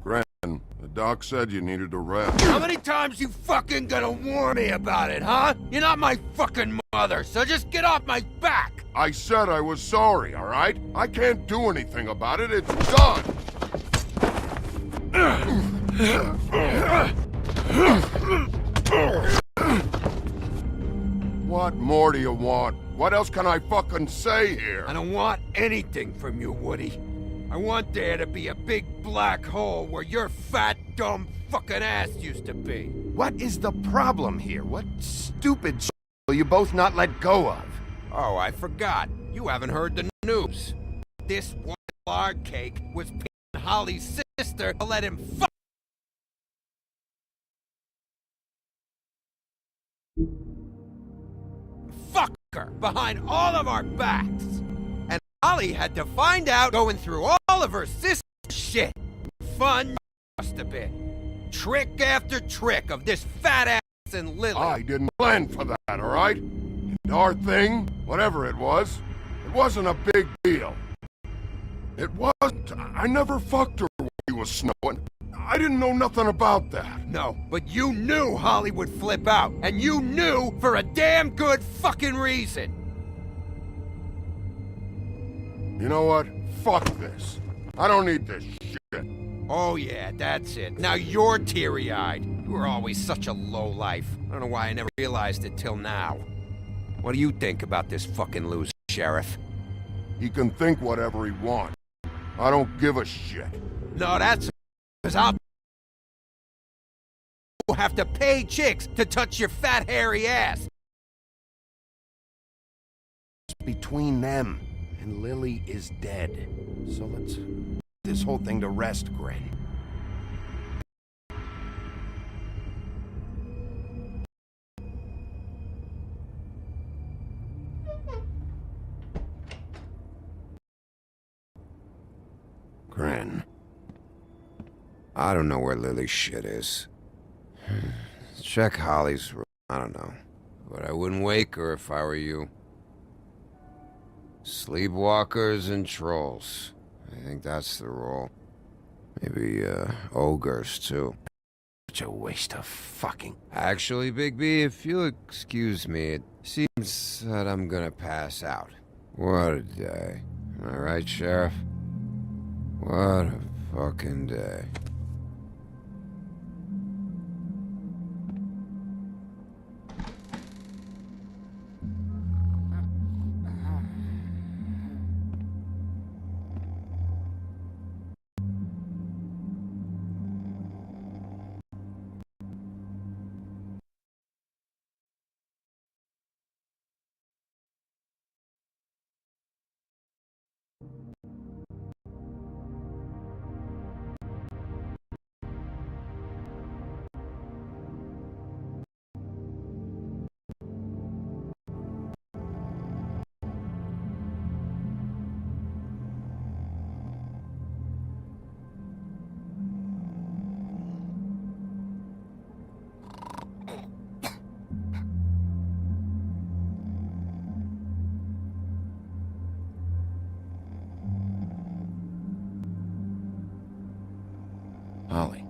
Gren, the doc said you needed a rest. How many times you fucking gonna warn me about it, huh? You're not my fucking mother, so just get off my back! I said I was sorry, all right? I can't do anything about it. It's done. What more do you want? What else can I fucking say here? I don't want anything from you, Woody. I want there to be a big black hole where your fat, dumb fucking ass used to be. What is the problem here? What stupid shit will you both not let go of? Oh, I forgot. You haven't heard the news. This one lard cake was paying Holly's sister to let him fuck her behind all of our backs. And Holly had to find out going through all of her sister's shit. Fun must have been. Trick after trick of this fat ass and Lily. I didn't plan for that, all right? And our thing, whatever it wasn't a big deal. It wasn't. I never fucked her when it was snowing. I didn't know nothing about that. No, but you knew Holly would flip out, and you knew for a damn good fucking reason. You know what? Fuck this. I don't need this shit. Oh yeah, that's it. Now you're teary-eyed. You were always such a lowlife. I don't know why I never realized it till now. What do you think about this fucking loser, Sheriff? He can think whatever he wants. I don't give a shit. No, that's because I'll have to pay chicks to touch your fat, hairy ass. Between them, and Lily is dead. So let's put this whole thing to rest, Gren. Gren. I don't know where Lily's shit is. Check Holly's room. I don't know. But I wouldn't wake her if I were you. Sleepwalkers and trolls. I think that's the rule. Maybe, ogres, too. Such a waste of fucking... Actually, Bigby, if you'll excuse me, it seems that I'm gonna pass out. What a day. Am I right, Sheriff? What a fucking day. Holly.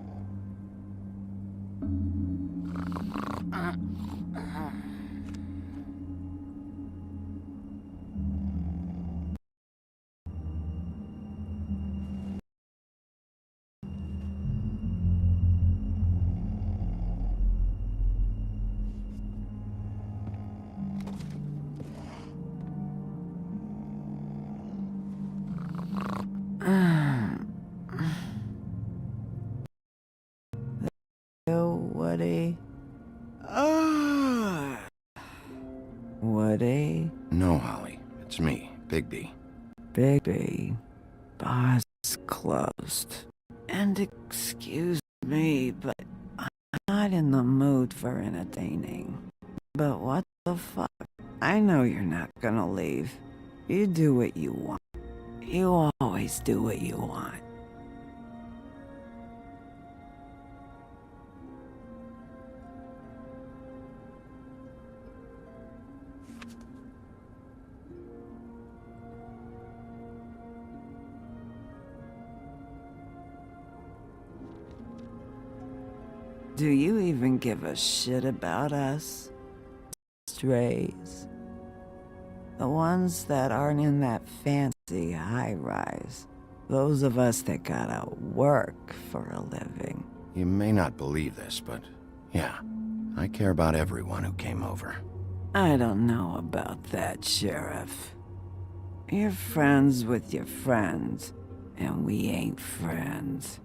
Woody. Woody? No, Holly. It's me, Bigby. Bigby. Bar's closed. And excuse me, but I'm not in the mood for entertaining. But what the fuck? I know you're not gonna leave. You do what you want. You always do what you want. Do you even give a shit about us? Strays. The ones that aren't in that fancy high-rise. Those of us that gotta work for a living. You may not believe this, but yeah, I care about everyone who came over. I don't know about that, Sheriff. You're friends with your friends, and we ain't friends.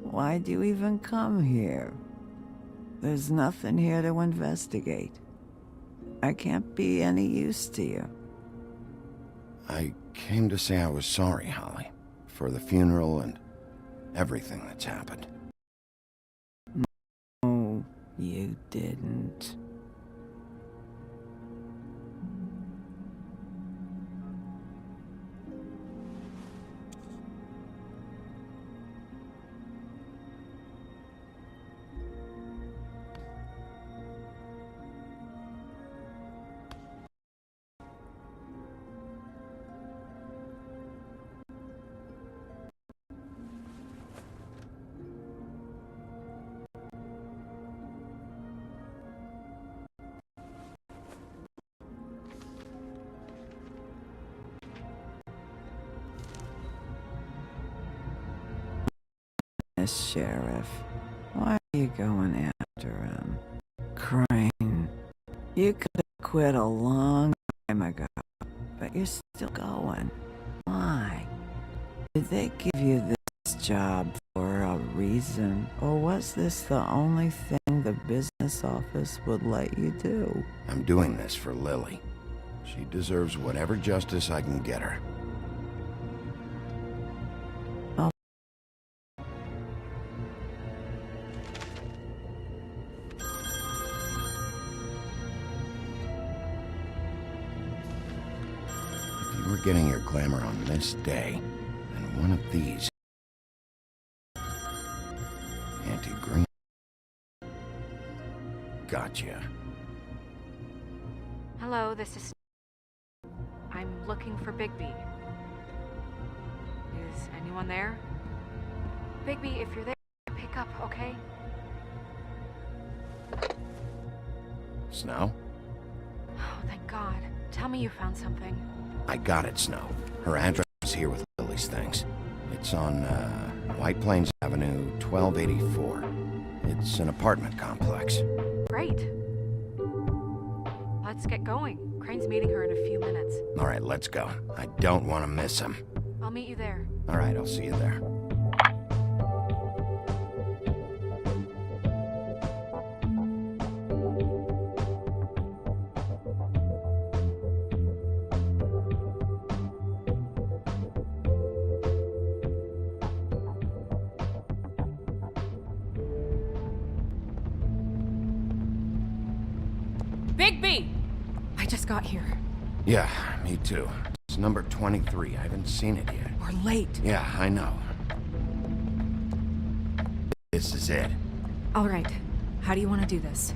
Why'd you even come here? There's nothing here to investigate. I can't be any use to you. I came to say I was sorry, Holly, for the funeral and everything that's happened. No, you didn't. Sheriff, why are you going after him? Crane, you could have quit a long time ago, but you're still going. Why? Did they give you this job for a reason, or was this the only thing the business office would let you do? I'm doing this for Lily. She deserves whatever justice I can get her. Getting your glamour on this day, and one of these. Auntie Green. Gotcha. Hello, this is... I'm looking for Bigby. Is anyone there? Bigby, if you're there, pick up, okay? Snow? Oh, thank God. Tell me you found something. I got it, Snow. Her address is here with Lily's things. It's on, White Plains Avenue, 1284. It's an apartment complex. Great. Let's get going. Crane's meeting her in a few minutes. All right, let's go. I don't want to miss him. I'll meet you there. All right, I'll see you there. Bigby! I just got here. Yeah, me too. It's number 23. I haven't seen it yet. We're late. Yeah, I know. This is it. All right. How do you want to do this?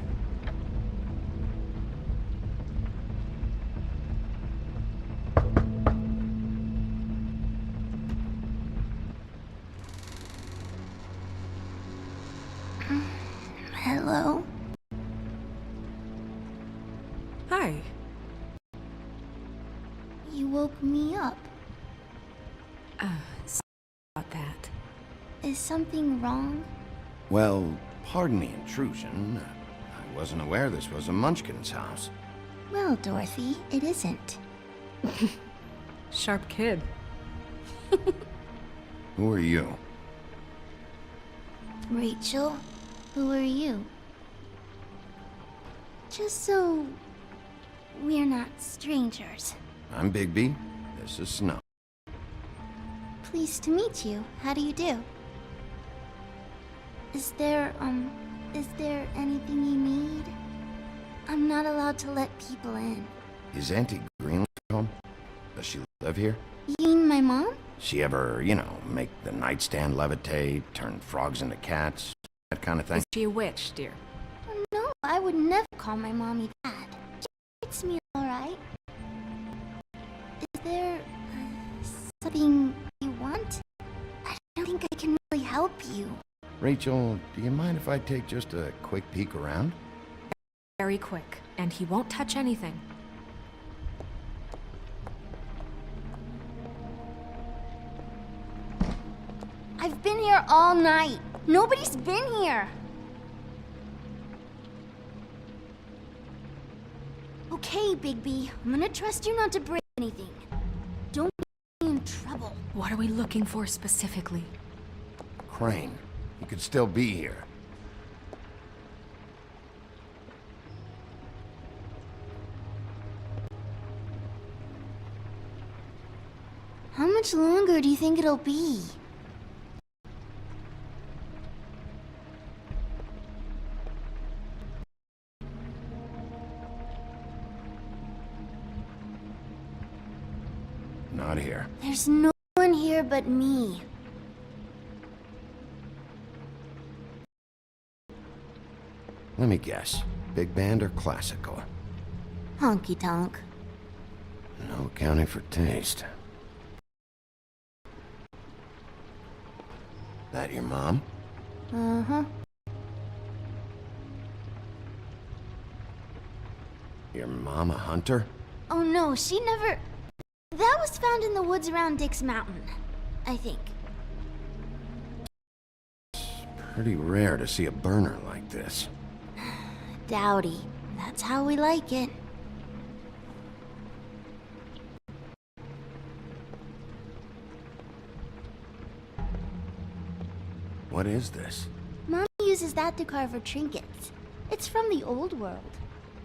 Hello? Hi. You woke me up. Sorry about that. Is something wrong? Well, pardon the intrusion. I wasn't aware this was a Munchkin's house. Well, Dorothy, it isn't. Sharp kid. Who are you? Rachel, who are you? Just so we're not strangers. I'm Bigby. This is Snow. Pleased to meet you. How do you do? Is there anything you need? I'm not allowed to let people in. Is Auntie Green home? Does she live here? You mean my mom? She ever, make the nightstand levitate, turn frogs into cats, that kind of thing? Is she a witch, dear? No, I would never call my mommy that. She treats me alright. think I can really help you. Rachel, do you mind if I take just a quick peek around? Very quick, and he won't touch anything. I've been here all night. Nobody's been here. Okay, Bigby. I'm gonna trust you not to break anything. Don't get me in trouble. What are we looking for specifically? Crane. He could still be here. How much longer do you think it'll be? Not here. There's no one here but me. Let me guess. Big band or classical? Honky tonk. No accounting for taste. That your mom? Uh-huh. Your mom a hunter? Oh no, she never... That was found in the woods around Dick's Mountain, I think. Pretty rare to see a burner like this. Dowdy. That's how we like it. What is this? Mommy uses that to carve her trinkets. It's from the old world.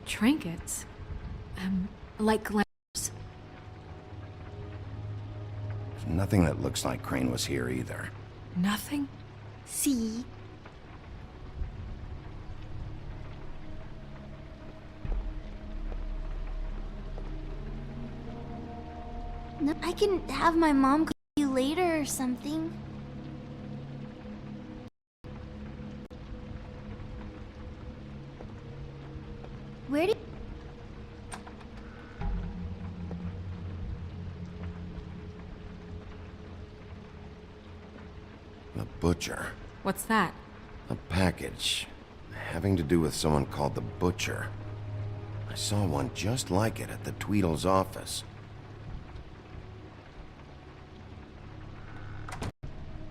Trinkets? Like glamours? There's nothing that looks like Crane was here either. Nothing? See? No, I can have my mom call you later or something. Where do The Butcher. What's that? A package. Having to do with someone called the Butcher. I saw one just like it at the Tweedle's office.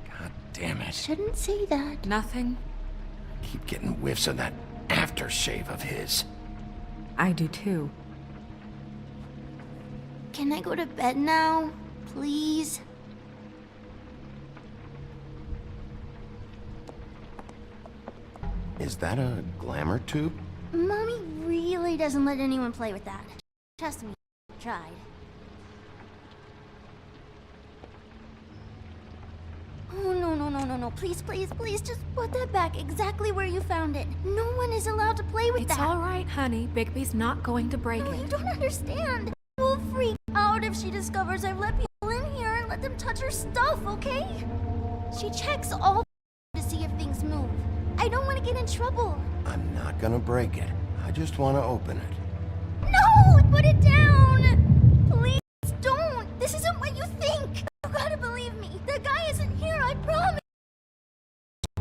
God damn it. Shouldn't say that. Nothing? Keep getting whiffs of that aftershave of his. I do too. Can I go to bed now? Please? Is that a glamour tube? Mommy really doesn't let anyone play with that. Trust me, I tried. Oh, no. Please, just put that back exactly where you found it. No one is allowed to play with that. It's all right, honey. Bigby's not going to break it. You don't understand. We'll freak out if she discovers I've let people in here and let them touch her stuff, okay? She checks all to see if things move. I don't want to get in trouble. I'm not gonna break it. I just want to open it. No! Put it down! Please don't! This isn't what you think! You gotta believe me. The guy isn't here, I promise!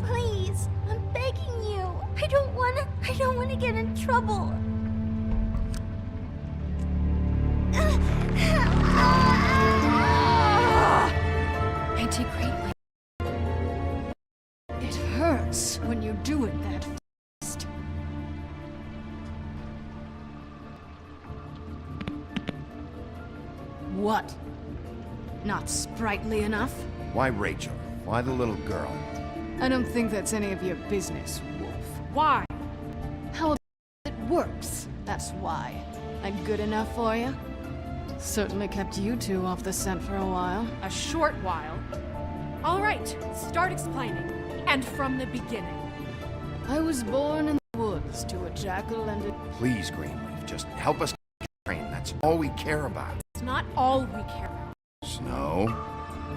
Please, I'm begging you. I don't wanna get in trouble. Auntie Greenleaf. It hurts when you do it that fast. What? Not sprightly enough? Why Rachel? Why the little girl? I don't think that's any of your business, Wolf. Why? How it works, that's why. I'm good enough for you? Certainly kept you two off the scent for a while. A short while. All right, start explaining. And from the beginning. I was born in the woods to a jackal and a... Please, Greenleaf, just help us train. That's all we care about. It's not all we care about. Snow?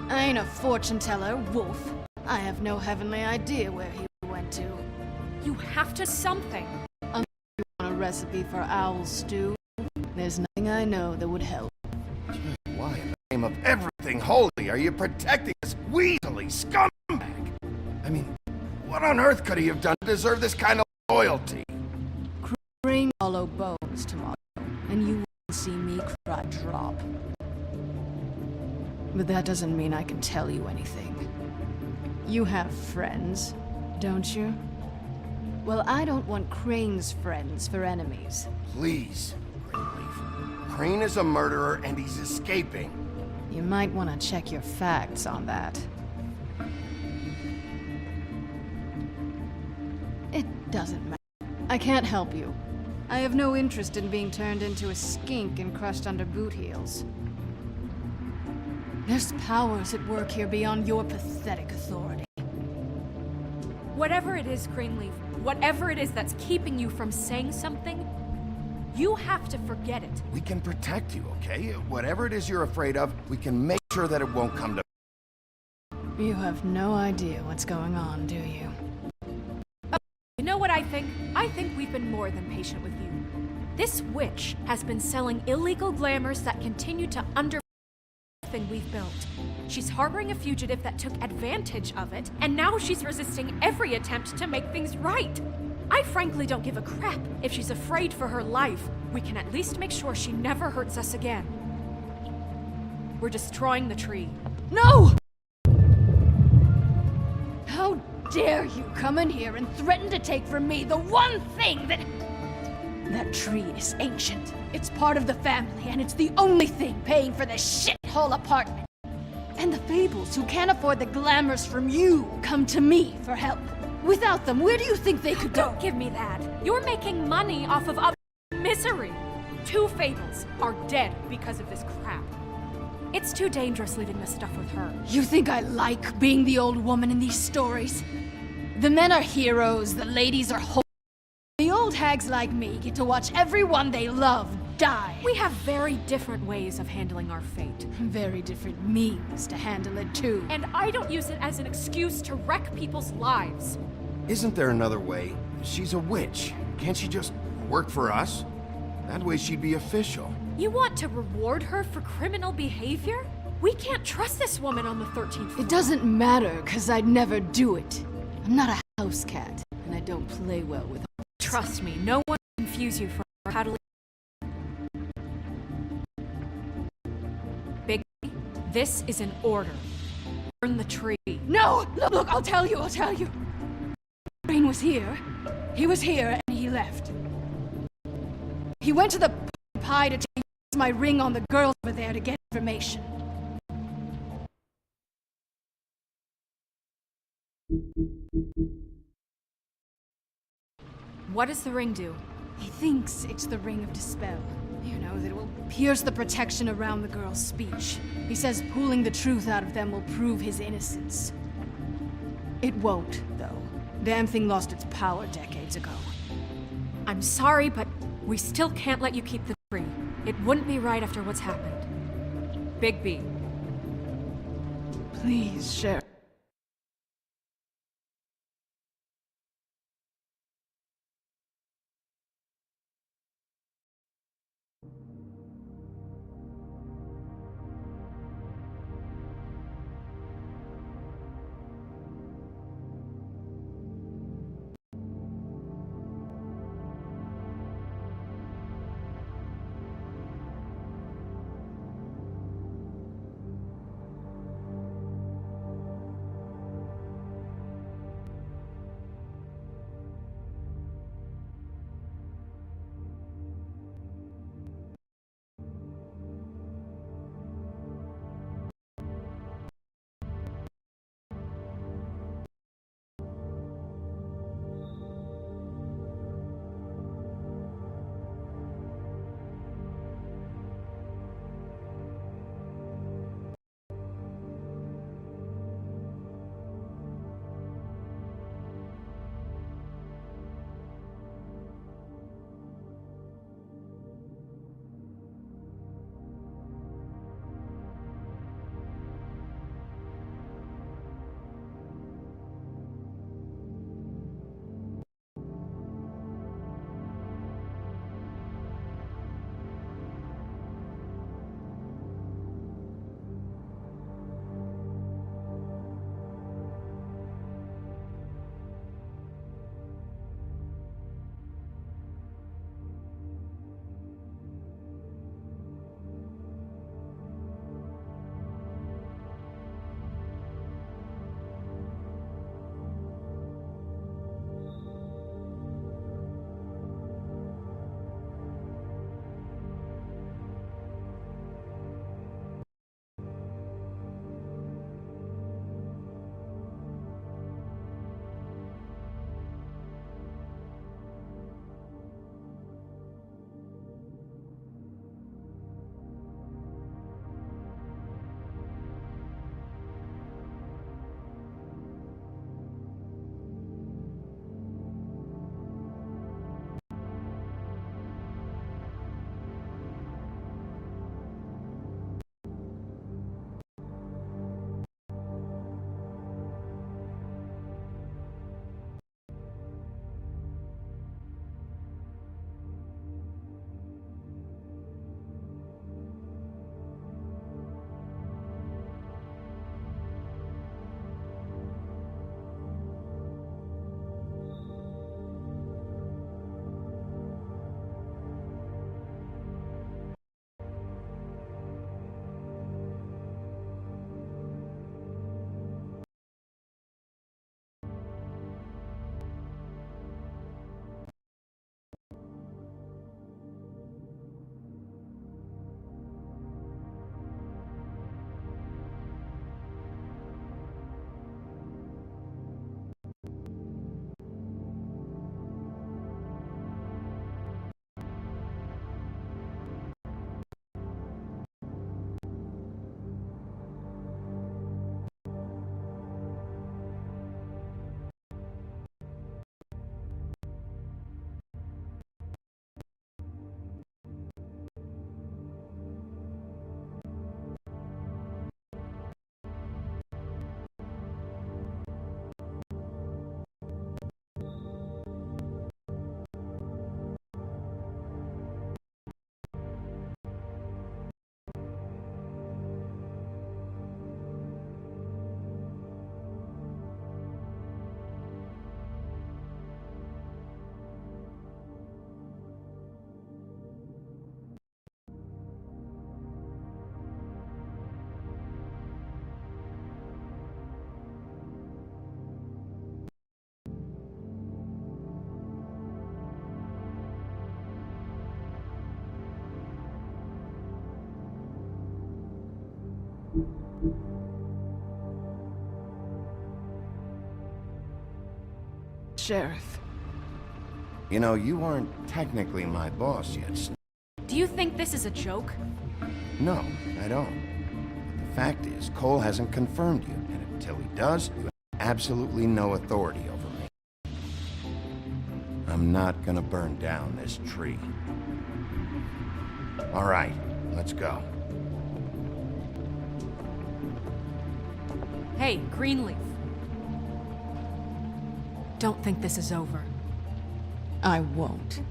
I ain't a fortune teller, Wolf. I have no heavenly idea where he went to. You have to something. You want a recipe for owl stew? There's nothing I know that would help. Why, in the name of everything holy, are you protecting this weaselly scumbag? I mean, what on earth could he have done to deserve this kind of loyalty? Crane hollow bones tomorrow, and you will see me cry drop. But that doesn't mean I can tell you anything. You have friends, don't you? Well, I don't want Crane's friends for enemies. Please, Greenleaf. Crane is a murderer and he's escaping. You might want to check your facts on that. It doesn't matter. I can't help you. I have no interest in being turned into a skink and crushed under boot heels. There's powers at work here beyond your pathetic authority. Whatever it is, Greenleaf, whatever it is that's keeping you from saying something, you have to forget it. We can protect you, okay? Whatever it is you're afraid of, we can make sure that it won't come to... You have no idea what's going on, do you? You know what I think? I think we've been more than patient with you. This witch has been selling illegal glamours that continue to undermine everything we've built. She's harboring a fugitive that took advantage of it, and now she's resisting every attempt to make things right. I frankly don't give a crap if she's afraid for her life. We can at least make sure she never hurts us again. We're destroying the tree. No! How dare you come in here and threaten to take from me the one thing that... That tree is ancient. It's part of the family, and it's the only thing paying for this shithole apartment. And the Fables, who can't afford the glamours from you, come to me for help. Without them, where do you think they could go? Don't give me that. You're making money off of other misery. 2 Fables are dead because of this crap. It's too dangerous leaving this stuff with her. You think I like being the old woman in these stories? The men are heroes, the ladies are hope. The old hags like me get to watch everyone they love die. We have very different ways of handling our fate. Very different means to handle it, too. And I don't use it as an excuse to wreck people's lives. Isn't there another way? She's a witch. Can't she just work for us? That way she'd be official. You want to reward her for criminal behavior? We can't trust this woman on the 13th floor. It doesn't matter, because I'd never do it. I'm not a house cat, and I don't play well with her. Trust me, no one can confuse you for how to... Big, this is an order. Burn the tree. No! Look, I'll tell you. Crane was here. He was here, and he left. He went to the pie to take my ring on the girls over there to get information. What does the ring do? He thinks it's the Ring of Dispel. You know, that it will pierce the protection around the girl's speech. He says pulling the truth out of them will prove his innocence. It won't, though. Damn thing lost its power decades ago. I'm sorry, but we still can't let you keep the tree. It wouldn't be right after what's happened. Bigby. Please, Sheriff. Sheriff. You know, you aren't technically my boss yet, Snake. Do you think this is a joke? No, I don't. The fact is, Cole hasn't confirmed you, and until he does, you have absolutely no authority over me. I'm not gonna burn down this tree. All right, let's go. Hey, Greenleaf. Don't think this is over. I won't.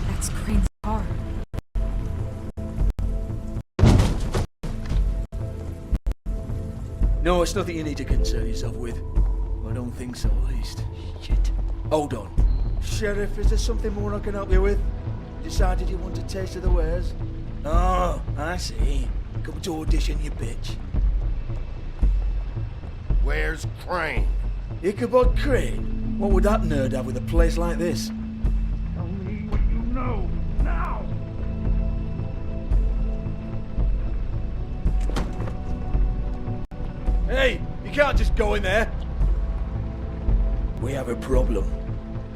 That's Crane's car. No, it's nothing you need to concern yourself with. I don't think so, at least. Shit. Hold on. Sheriff, is there something more I can help you with? Decided you want a taste of the wares? Oh, I see. Come to audition, you bitch. Where's Crane? Ichabod Crane? What would that nerd have with a place like this? Tell me what you know, now! Hey, you can't just go in there. We have a problem.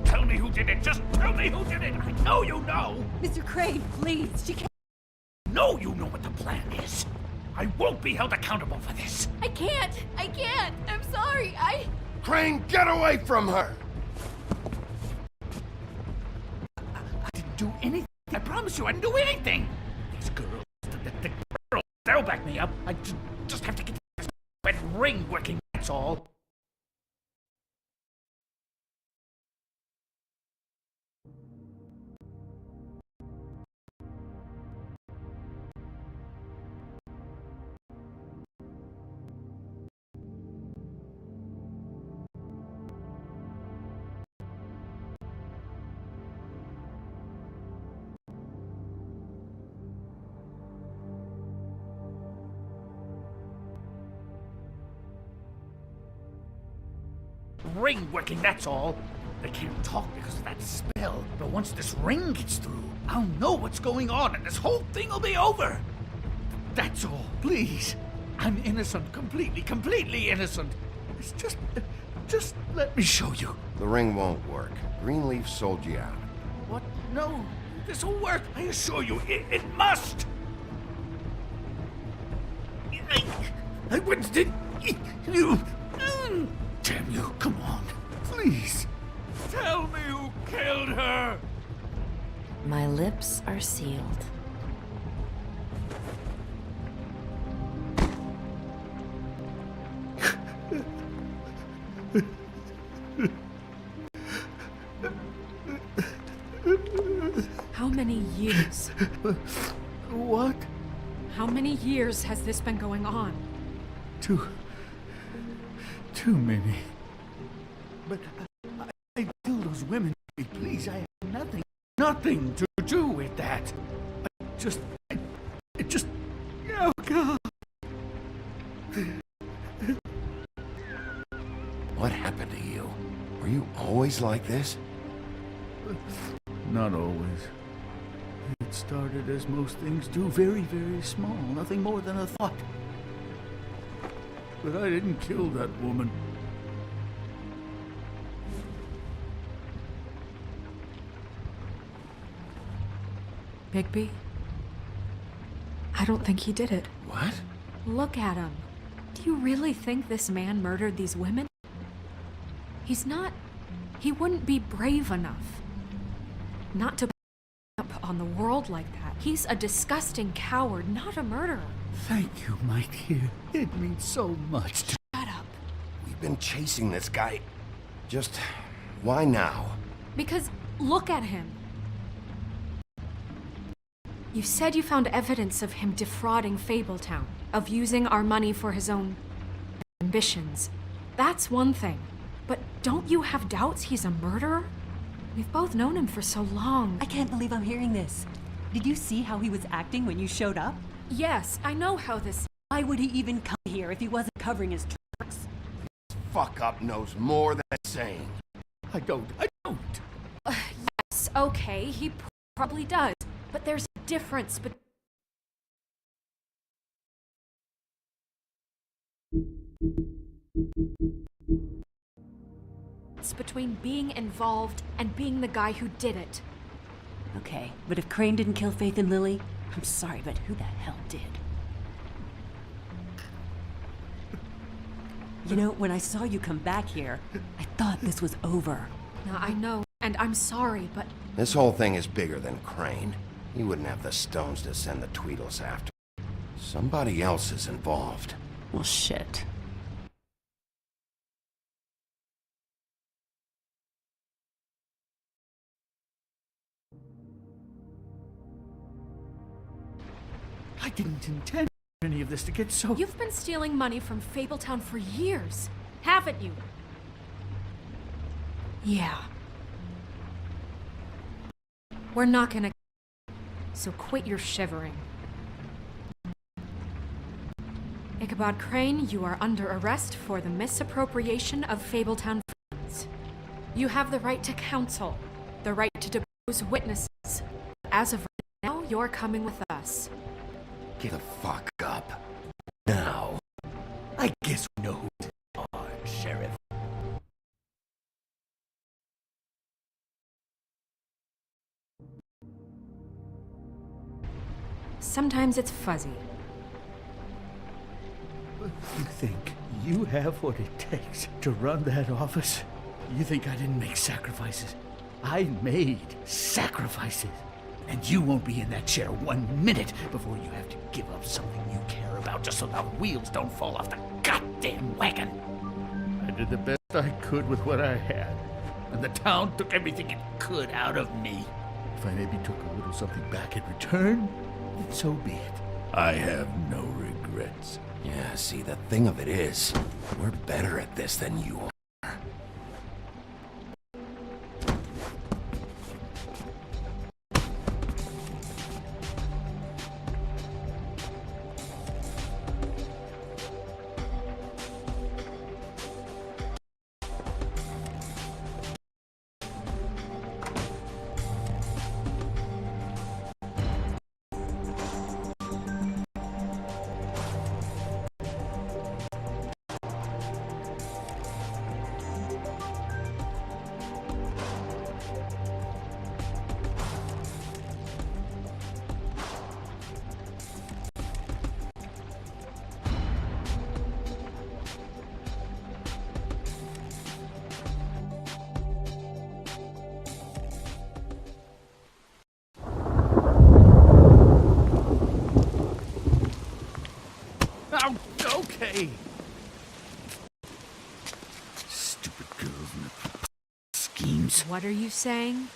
Tell me who did it. Just tell me who did it. I know you know. Mr. Crane, please, she can't. Know you know what the plan is. I won't be held accountable for this. I can't. I'm sorry. Crane, get away from her! I didn't do anything. I promise you, I didn't do anything. These girls, the girls, they'll back me up. I just have to get this wet ring working, that's all. Ring working, that's all. They can't talk because of that spell, but once this ring gets through, I'll know what's going on and this whole thing will be over. That's all, please. I'm innocent, completely innocent. It's just let me show you. The ring won't work. Greenleaf sold you out. What? No, this will work. I assure you, it must. I wouldn't did you. Damn you, come on. Please. Tell me who killed her. My lips are sealed. How many years? What? How many years has this been going on? Too many. But I killed those women. Please, I have nothing to do with that. I just, oh God. What happened to you? Were you always like this? Not always. It started as most things do, very, very small, nothing more than a thought. But I didn't kill that woman. Bigby? I don't think he did it. What? Look at him. Do you really think this man murdered these women? He's not... He wouldn't be brave enough. Not to up on the world like that. He's a disgusting coward, not a murderer. Thank you, my dear. It means so much to... Shut up. We've been chasing this guy. Just... why now? Because look at him. You said you found evidence of him defrauding Fabletown, of using our money for his own ambitions. That's one thing. But don't you have doubts he's a murderer? We've both known him for so long. I can't believe I'm hearing this. Did you see how he was acting when you showed up? Yes, I know how this... Why would he even come here if he wasn't covering his tracks? Fuck up knows more than saying. I don't. Yes, okay, he probably does. But there's a difference between being involved and being the guy who did it. Okay, but if Crane didn't kill Faith and Lily, I'm sorry, but who the hell did? You know, when I saw you come back here, I thought this was over. Now, I know, and I'm sorry, but... This whole thing is bigger than Crane. He wouldn't have the stones to send the Tweedles after. Somebody else is involved. Well, shit. I didn't intend for any of this to get so... You've been stealing money from Fabletown for years, haven't you? Yeah. We're not gonna... So quit your shivering. Ichabod Crane, you are under arrest for the misappropriation of Fabletown funds. You have the right to counsel, the right to depose witnesses. As of right now, you're coming with us. Get the fuck up. Now. I guess we know who's on, Sheriff. Sometimes it's fuzzy. You think you have what it takes to run that office? You think I didn't make sacrifices? I made sacrifices. And you won't be in that chair 1 minute before you have to give up something you care about just so the wheels don't fall off the goddamn wagon. I did the best I could with what I had, and the town took everything it could out of me. If I maybe took a little something back in return, then so be it. I have no regrets. Yeah, see, the thing of it is, we're better at this than you are. Okay. Stupid girls and their schemes. What are you saying?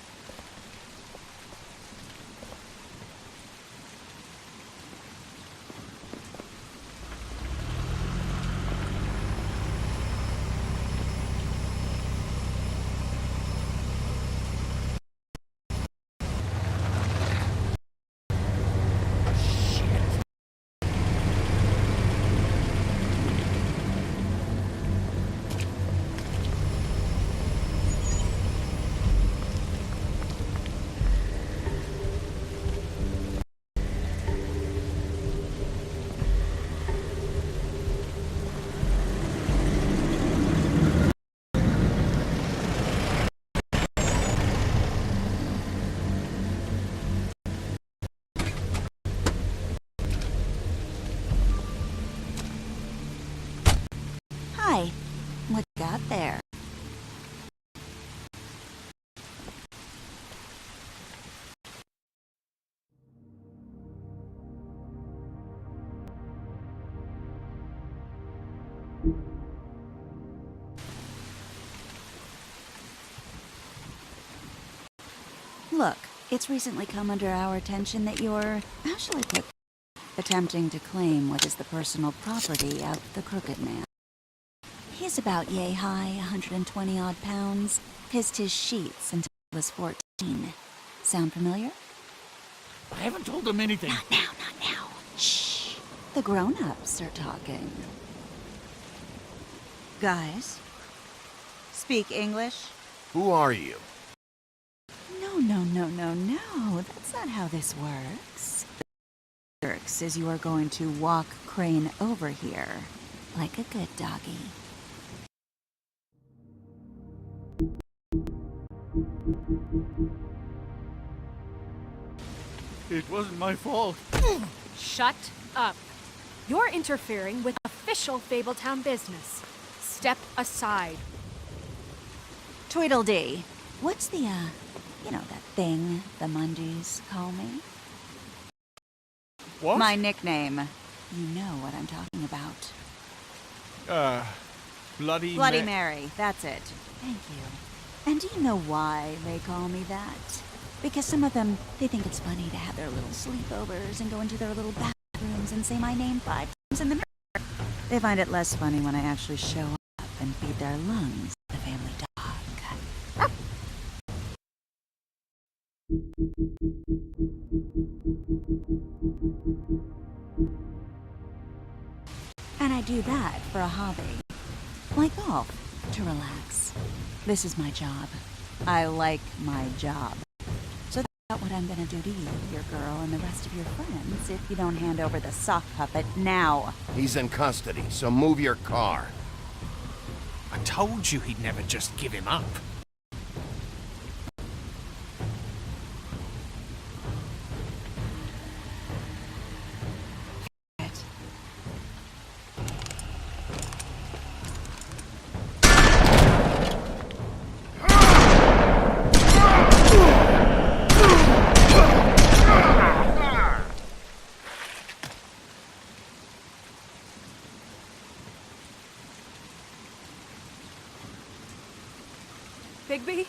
Hi. What you got there? Look, it's recently come under our attention that you're, how shall I put, attempting to claim what is the personal property of the Crooked Man. He's about yay high, 120 odd pounds, pissed his sheets until he was 14. Sound familiar? I haven't told him anything. Not now. Shh. The grown-ups are talking. Guys, speak English? Who are you? No. That's not how this works. What works is you are going to walk Crane over here, like a good doggy. It wasn't my fault. Shut up. You're interfering with official Fabletown business. Step aside. Tweedledee, what's the, that thing the Mundies call me? What? My nickname. You know what I'm talking about. Bloody Mary, that's it. Thank you. And do you know why they call me that? Because some of them, they think it's funny to have their little sleepovers and go into their little bathrooms and say my name 5 times in the mirror. They find it less funny when I actually show up and feed their lungs to the family dog. And I do that for a hobby. Like golf, to relax. This is my job. I like my job. So that's what I'm gonna do to you, your girl, and the rest of your friends if you don't hand over the sock puppet now. He's in custody, so move your car. I told you he'd never just give him up. Bigby?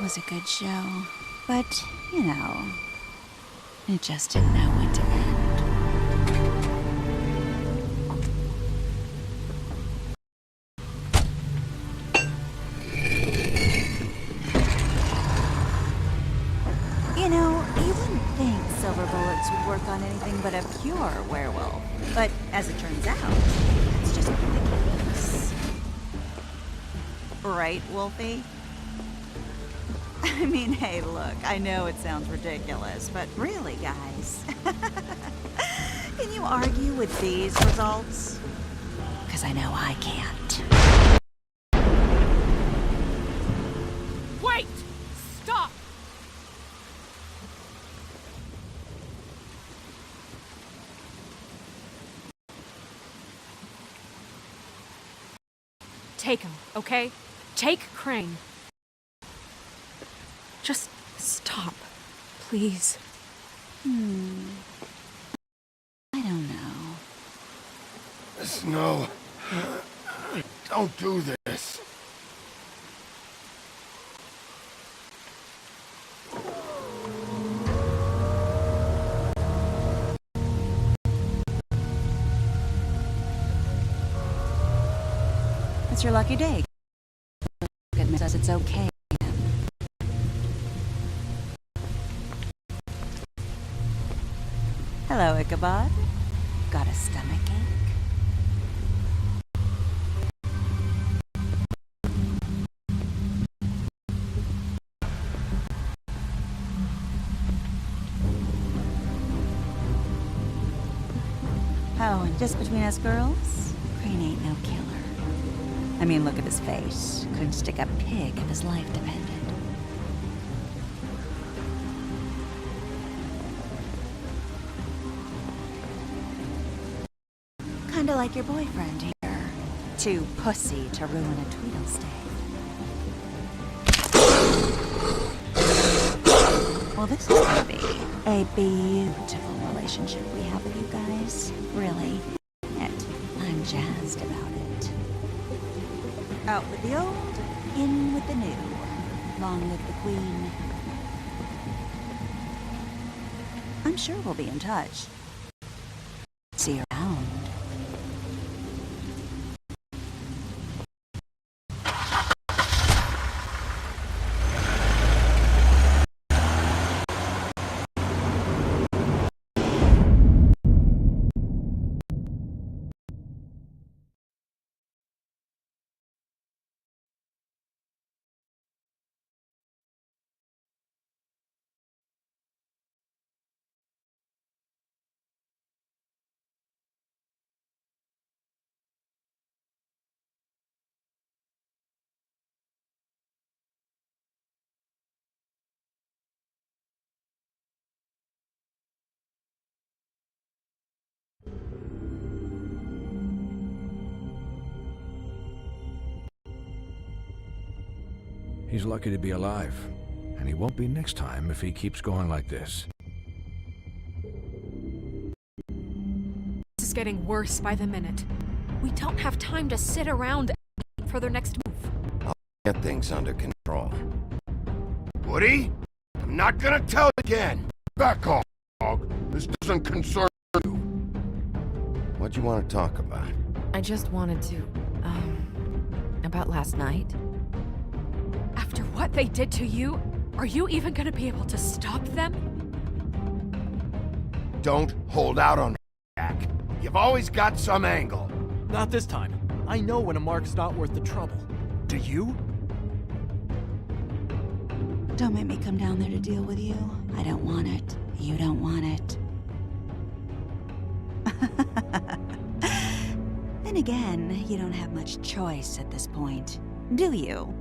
That was a good show. But, you know, it just didn't know when to end. You know, you wouldn't think silver bullets would work on anything but a pure werewolf. But as it turns out, that's just not the case. Right, Wolfie? I mean, hey, look, I know it sounds ridiculous, but really, guys, can you argue with these results? Because I know I can't. Wait! Stop! Take him, okay? Take Crane. Just stop, please. I don't know. Snow, don't do this. It's your lucky day. Goodness says it's okay. Hello, Ichabod. Got a stomachache? Oh, and just between us girls, Crane ain't no killer. I mean, look at his face. Couldn't stick a pig if his life depended. Kinda like your boyfriend here. Too pussy to ruin a Tweedle stay. Well, this is gonna be a beautiful relationship we have with you guys. Really. And I'm jazzed about it. Out with the old, in with the new. Long live the Queen. I'm sure we'll be in touch. See you around. He's lucky to be alive, and he won't be next time if he keeps going like this. This is getting worse by the minute. We don't have time to sit around and wait for their next move. I'll get things under control. Woody? I'm not gonna tell you again. Back off, dog. This doesn't concern you. What do you want to talk about? I just wanted to, about last night. After what they did to you, are you even gonna be able to stop them? Don't hold out on me, Jack. You've always got some angle. Not this time. I know when a mark's not worth the trouble. Do you? Don't make me come down there to deal with you. I don't want it. You don't want it. Then again, you don't have much choice at this point, do you?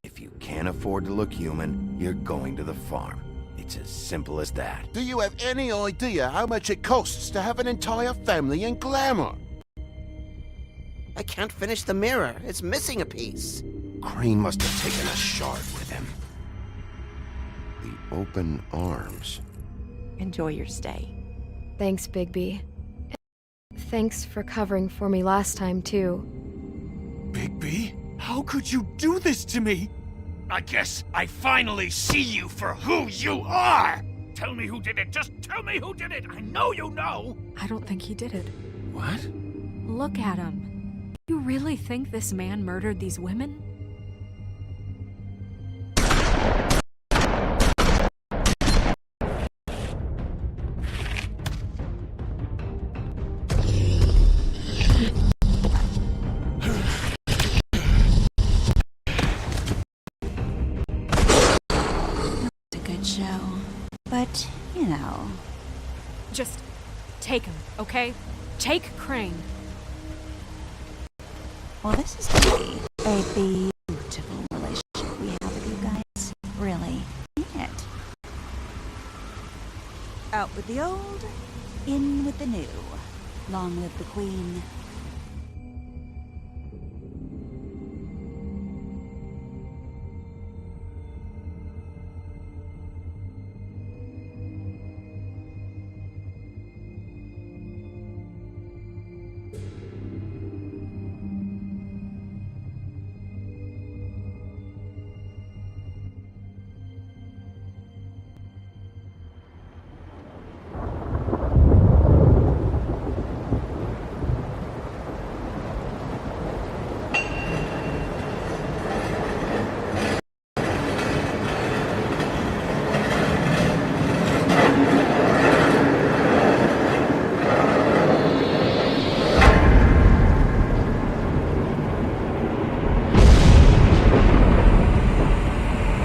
If you can't afford to look human, you're going to the farm. It's as simple as that. Do you have any idea how much it costs to have an entire family in Glamour? I can't finish the mirror. It's missing a piece. Crane must have taken a shard with him. The open arms. Enjoy your stay. Thanks, Bigby. Thanks for covering for me last time, too. Bigby? How could you do this to me? I guess I finally see you for who you are! Tell me who did it! Just tell me who did it! I know you know! I don't think he did it. What? Look at him. You really think this man murdered these women? Show. But, you know. Just take him, okay? Take Crane. Well, this is gonna be a beautiful relationship we have with you guys. Really. Ain't it? Out with the old, in with the new. Long live the Queen.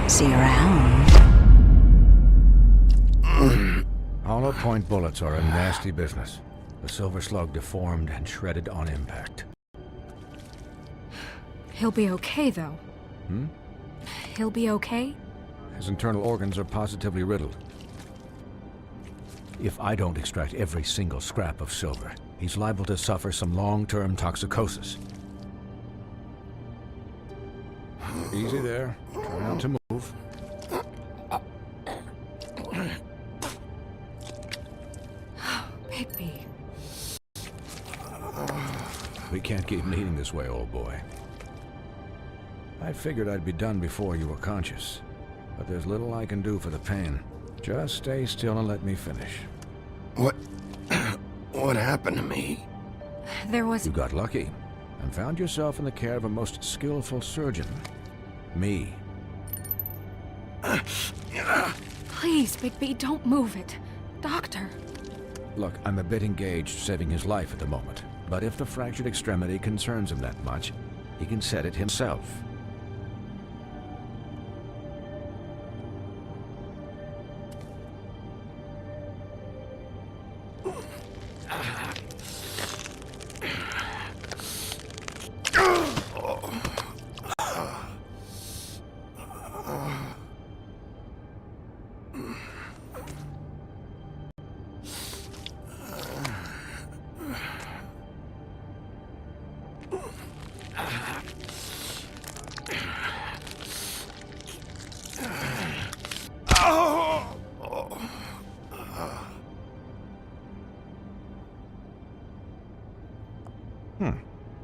See you around. Hollow point bullets are a nasty business. The Silver Slug deformed and shredded on impact. He'll be okay, though. He'll be okay? His internal organs are positively riddled. If I don't extract every single scrap of silver, he's liable to suffer some long-term toxicosis. Easy there. Try not to move. Bigby. We can't keep meeting this way, old boy. I figured I'd be done before you were conscious, but there's little I can do for the pain. Just stay still and let me finish. What happened to me? There was... You got lucky and found yourself in the care of a most skillful surgeon. Me. Please, Bigby, don't move it. Doctor. Look, I'm a bit engaged saving his life at the moment, but if the fractured extremity concerns him that much, he can set it himself.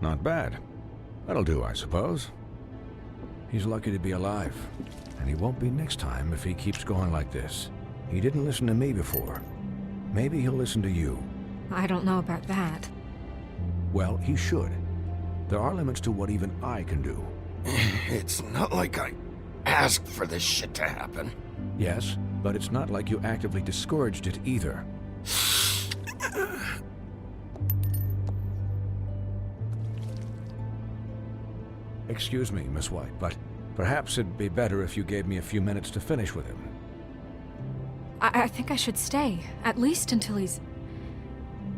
Not bad. That'll do, I suppose. He's lucky to be alive, and he won't be next time if he keeps going like this. He didn't listen to me before. Maybe he'll listen to you. I don't know about that. Well, he should. There are limits to what even I can do. It's not like I asked for this shit to happen. Yes, but it's not like you actively discouraged it either. Excuse me, Miss White, but perhaps it'd be better if you gave me a few minutes to finish with him. I think I should stay, at least until he's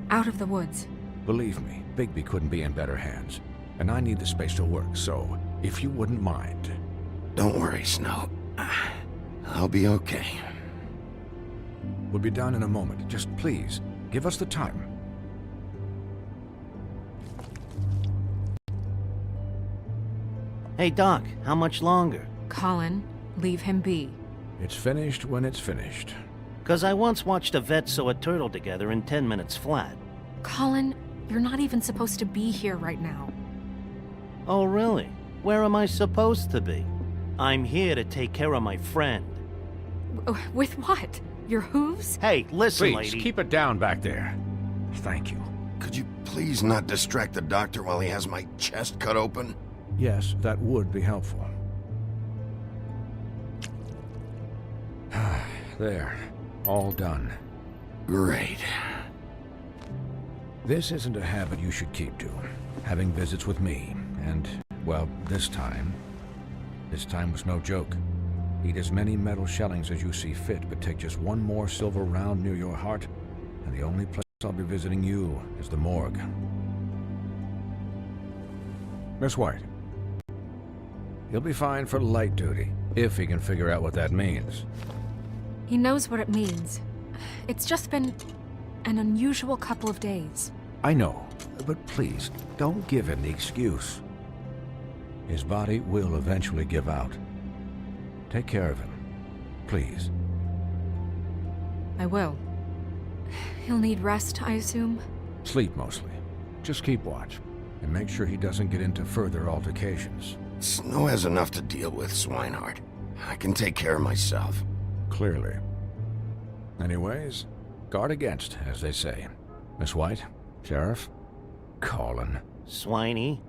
out of the woods. Believe me, Bigby couldn't be in better hands, and I need the space to work, so if you wouldn't mind. Don't worry, Snow. I'll be okay. We'll be down in a moment. Just please, give us the time. Hey, Doc, how much longer? Colin, leave him be. It's finished when it's finished. 'Cause I once watched a vet sew a turtle together in 10 minutes flat. Colin, you're not even supposed to be here right now. Oh, really? Where am I supposed to be? I'm here to take care of my friend. With what? Your hooves? Hey, listen, Please, lady. keep it down back there. Thank you. Could you please not distract the doctor while he has my chest cut open? Yes, that would be helpful. There. All done. Great. This isn't a habit you should keep to. Having visits with me, and, well, this time was no joke. Eat as many metal shellings as you see fit, but take just one more silver round near your heart, and the only place I'll be visiting you is the morgue. Miss White. He'll be fine for light duty, if he can figure out what that means. He knows what it means. It's just been an unusual couple of days. I know, but please, don't give him the excuse. His body will eventually give out. Take care of him, please. I will. He'll need rest, I assume? Sleep mostly. Just keep watch, and make sure he doesn't get into further altercations. Snow has enough to deal with, Swinehart. I can take care of myself. Clearly. Anyways, guard against, as they say. Miss White, Sheriff, Colin. Swiney.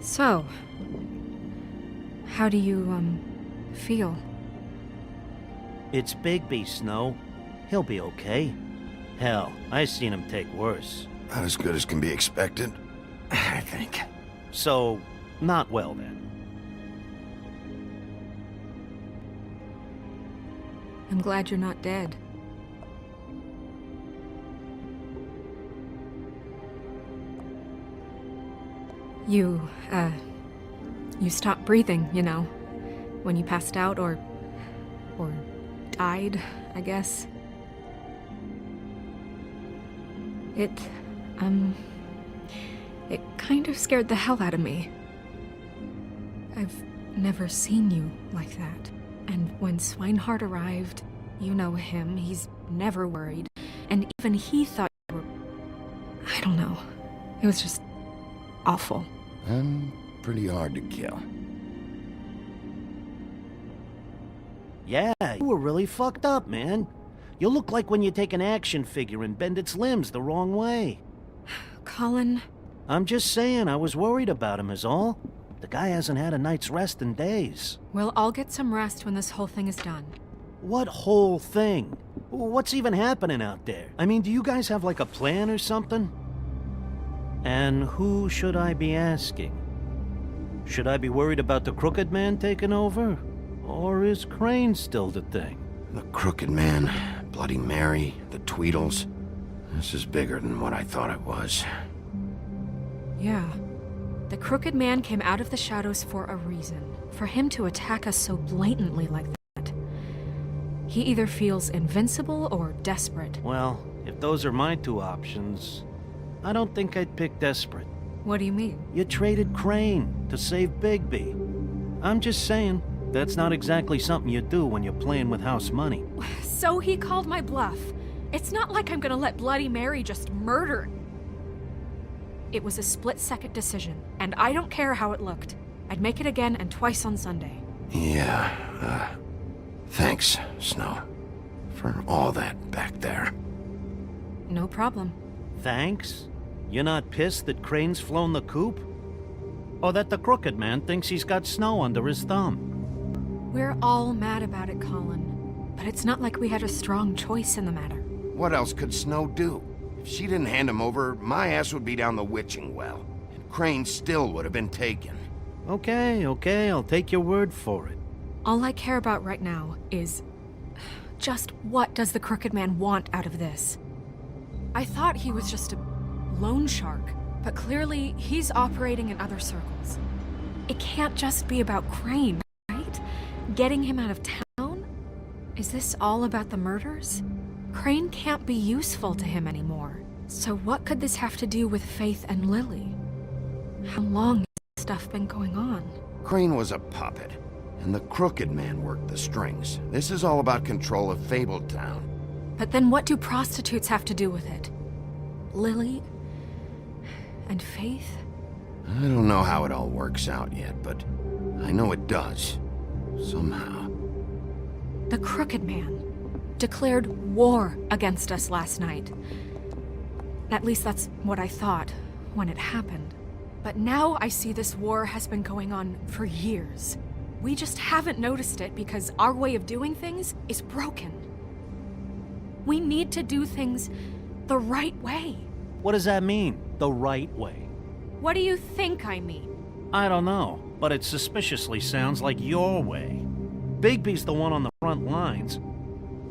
So, how do you, feel? It's Bigby, Snow. He'll be okay. Hell, I seen him take worse. Not as good as can be expected, I think. So, not well then. I'm glad you're not dead. You stopped breathing, you know, when you passed out or died, I guess. It kind of scared the hell out of me. I've never seen you like that. And when Swinehart arrived, you know him, he's never worried. And even he thought you were... I don't know. It was just awful. And pretty hard to kill. Yeah, you were really fucked up, man. You look like when you take an action figure and bend its limbs the wrong way. Colin... I'm just saying, I was worried about him is all. The guy hasn't had a night's rest in days. Well, I'll get some rest when this whole thing is done. What whole thing? What's even happening out there? I mean, do you guys have like a plan or something? And who should I be asking? Should I be worried about the Crooked Man taking over? Or is Crane still the thing? The Crooked Man, Bloody Mary, the Tweedles. This is bigger than what I thought it was. Yeah. The Crooked Man came out of the shadows for a reason. For him to attack us so blatantly like that. He either feels invincible or desperate. Well, if those are my two options, I don't think I'd pick desperate. What do you mean? You traded Crane to save Bigby. I'm just saying, that's not exactly something you do when you're playing with house money. So he called my bluff. It's not like I'm gonna let Bloody Mary just murder. It was a split-second decision, and I don't care how it looked. I'd make it again and twice on Sunday. Yeah, Thanks, Snow, for all that back there. No problem. Thanks? You're not pissed that Crane's flown the coop? Or that the Crooked Man thinks he's got Snow under his thumb? We're all mad about it, Colin. But it's not like we had a strong choice in the matter. What else could Snow do? If she didn't hand him over, my ass would be down the witching well. And Crane still would have been taken. Okay, I'll take your word for it. All I care about right now is... just what does the Crooked Man want out of this? I thought he was just a loan shark, but clearly he's operating in other circles. It can't just be about Crane, right? Getting him out of town? Is this all about the murders? Crane can't be useful to him anymore. So what could this have to do with Faith and Lily? How long has this stuff been going on? Crane was a puppet, and the Crooked Man worked the strings. This is all about control of Fabletown. But then what do prostitutes have to do with it? Lily? And Faith? I don't know how it all works out yet, but I know it does. Somehow. The Crooked Man declared war against us last night. At least that's what I thought when it happened. But now I see this war has been going on for years. We just haven't noticed it because our way of doing things is broken. We need to do things the right way. What does that mean, the right way? What do you think I mean? I don't know, but it suspiciously sounds like your way. Bigby's the one on the front lines.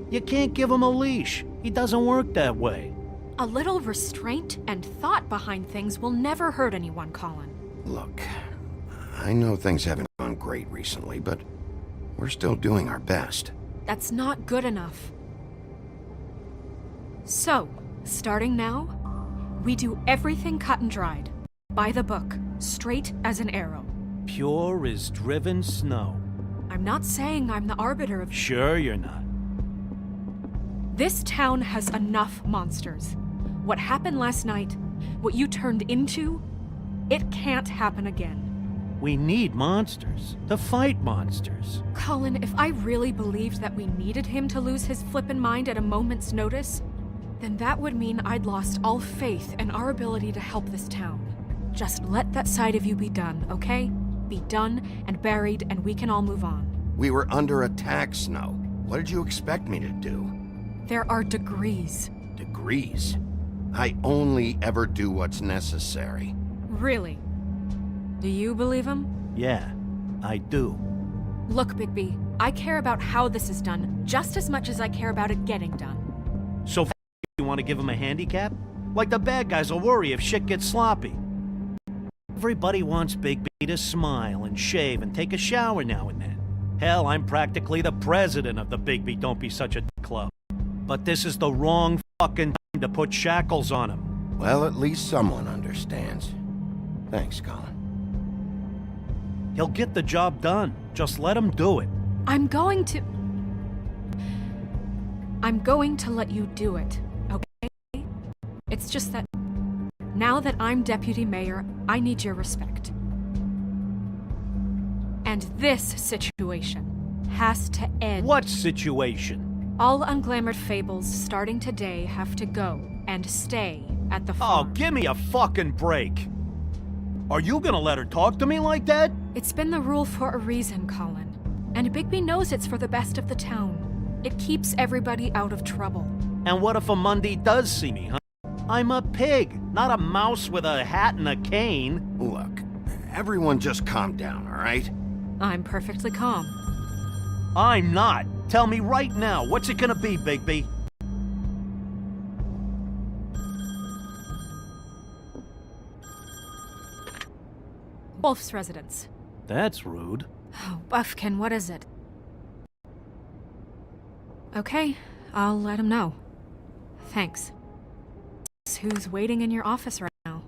You can't give him a leash. He doesn't work that way. A little restraint and thought behind things will never hurt anyone, Colin. Look, I know things haven't gone great recently, but we're still doing our best. That's not good enough. So, starting now, we do everything cut and dried. By the book, straight as an arrow. Pure as driven snow. I'm not saying I'm the arbiter of... Sure you're not. This town has enough monsters. What happened last night, what you turned into, it can't happen again. We need monsters. To fight monsters. Colin, if I really believed that we needed him to lose his flippin' mind at a moment's notice, then that would mean I'd lost all faith in our ability to help this town. Just let that side of you be done, okay? Be done and buried, and we can all move on. We were under attack, Snow. What did you expect me to do? There are degrees. Degrees? I only ever do what's necessary. Really? Do you believe him? Yeah, I do. Look, Bigby, I care about how this is done just as much as I care about it getting done. So you want to give him a handicap? Like the bad guys will worry if shit gets sloppy. Everybody wants Bigby to smile and shave and take a shower now and then. Hell, I'm practically the president of the Bigby Don't Be Such a Club. But this is the wrong fucking time to put shackles on him. Well, at least someone understands. Thanks, Colin. He'll get the job done. Just let him do it. I'm going to let you do it, okay? It's just that now that I'm deputy mayor, I need your respect. And this situation has to end. What situation? All unglamored fables starting today have to go and stay at the farm. Oh, give me a fucking break. Are you gonna let her talk to me like that? It's been the rule for a reason, Colin. And Bigby knows it's for the best of the town. It keeps everybody out of trouble. And what if a Monday does see me, huh? I'm a pig, not a mouse with a hat and a cane. Look, everyone just calm down, all right? I'm perfectly calm. I'm not. Tell me right now, what's it gonna be, Bigby? Wolf's residence. That's rude. Oh, Buffkin, what is it? Okay, I'll let him know. Thanks. Who's waiting in your office right now?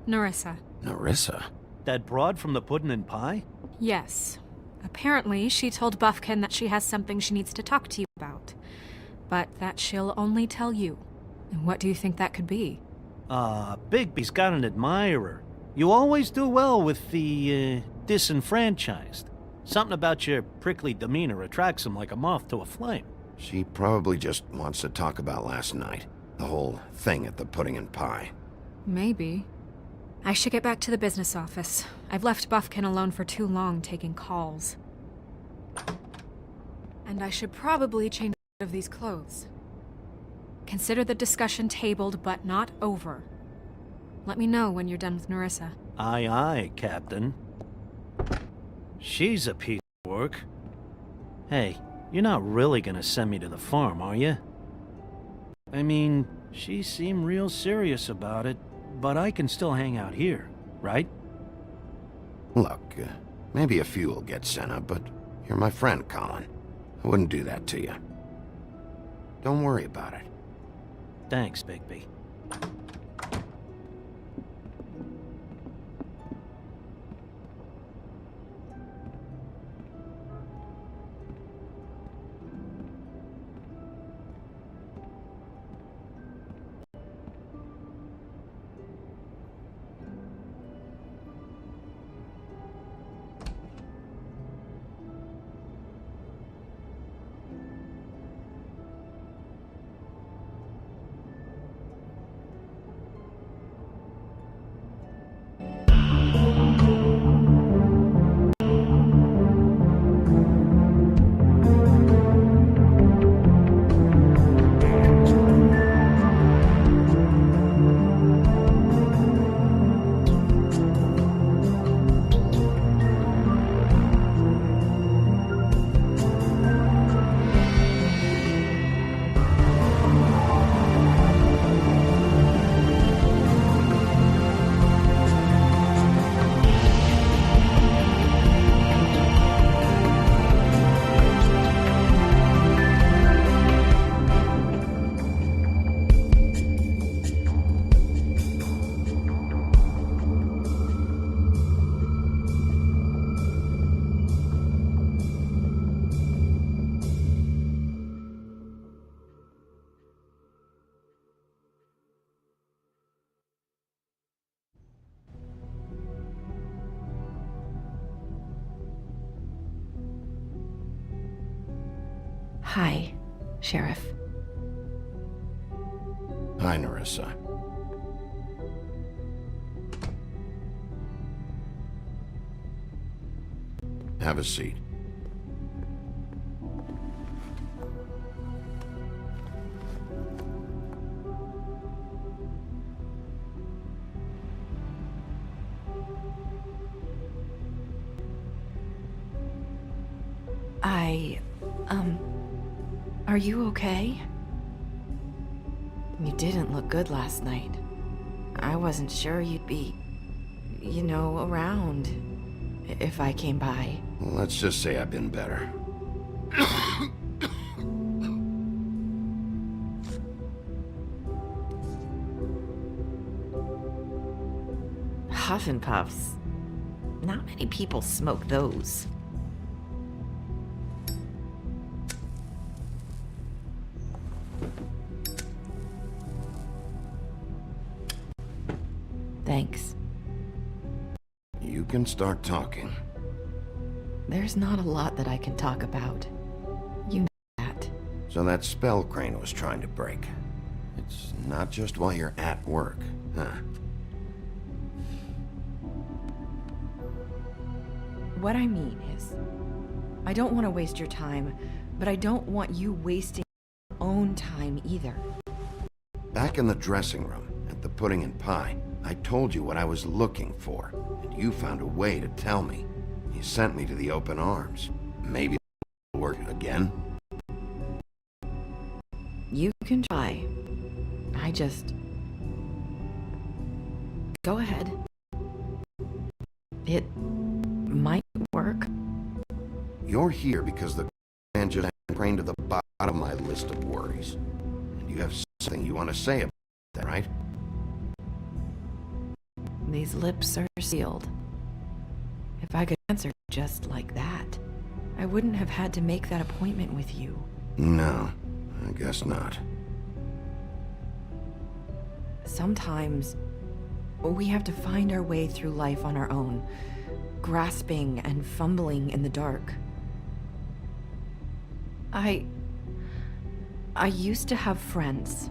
Nerissa. Nerissa? That broad from the Puddin' and Pie? Yes. Apparently, she told Buffkin that she has something she needs to talk to you about. But that she'll only tell you. And what do you think that could be? Bigby's got an admirer. You always do well with the, disenfranchised. Something about your prickly demeanor attracts him like a moth to a flame. She probably just wants to talk about last night. The whole thing at the Pudding and Pie. Maybe. I should get back to the business office. I've left Buffkin alone for too long taking calls. And I should probably change out of these clothes. Consider the discussion tabled, but not over. Let me know when you're done with Nerissa. Aye, aye, Captain. She's a piece of work. Hey, you're not really gonna send me to the farm, are you? I mean, she seemed real serious about it, but I can still hang out here, right? Look, maybe a few will get sent up, but you're my friend, Colin. I wouldn't do that to you. Don't worry about it. Thanks, Bigby. Hi, Sheriff. Hi, Nerissa. Have a seat. Are you okay? You didn't look good last night. I wasn't sure you'd be, around if I came by. Let's just say I've been better. Huff and Puffs. Not many people smoke those. Thanks. You can start talking. There's not a lot that I can talk about. You know that. So that spell Crane was trying to break. It's not just while you're at work, huh? What I mean is, I don't want to waste your time, but I don't want you wasting your own time either. Back in the dressing room, at the Pudding and Pie, I told you what I was looking for, and you found a way to tell me. You sent me to the Open Arms. Maybe it'll work again? You can try. I just... Go ahead. It might work. You're here because the man just Crane to the bottom of my list of worries. And you have something you want to say about that, right? These lips are sealed. If I could answer just like that, I wouldn't have had to make that appointment with you. No, I guess not. Sometimes we have to find our way through life on our own. grasping and fumbling in the dark. I used to have friends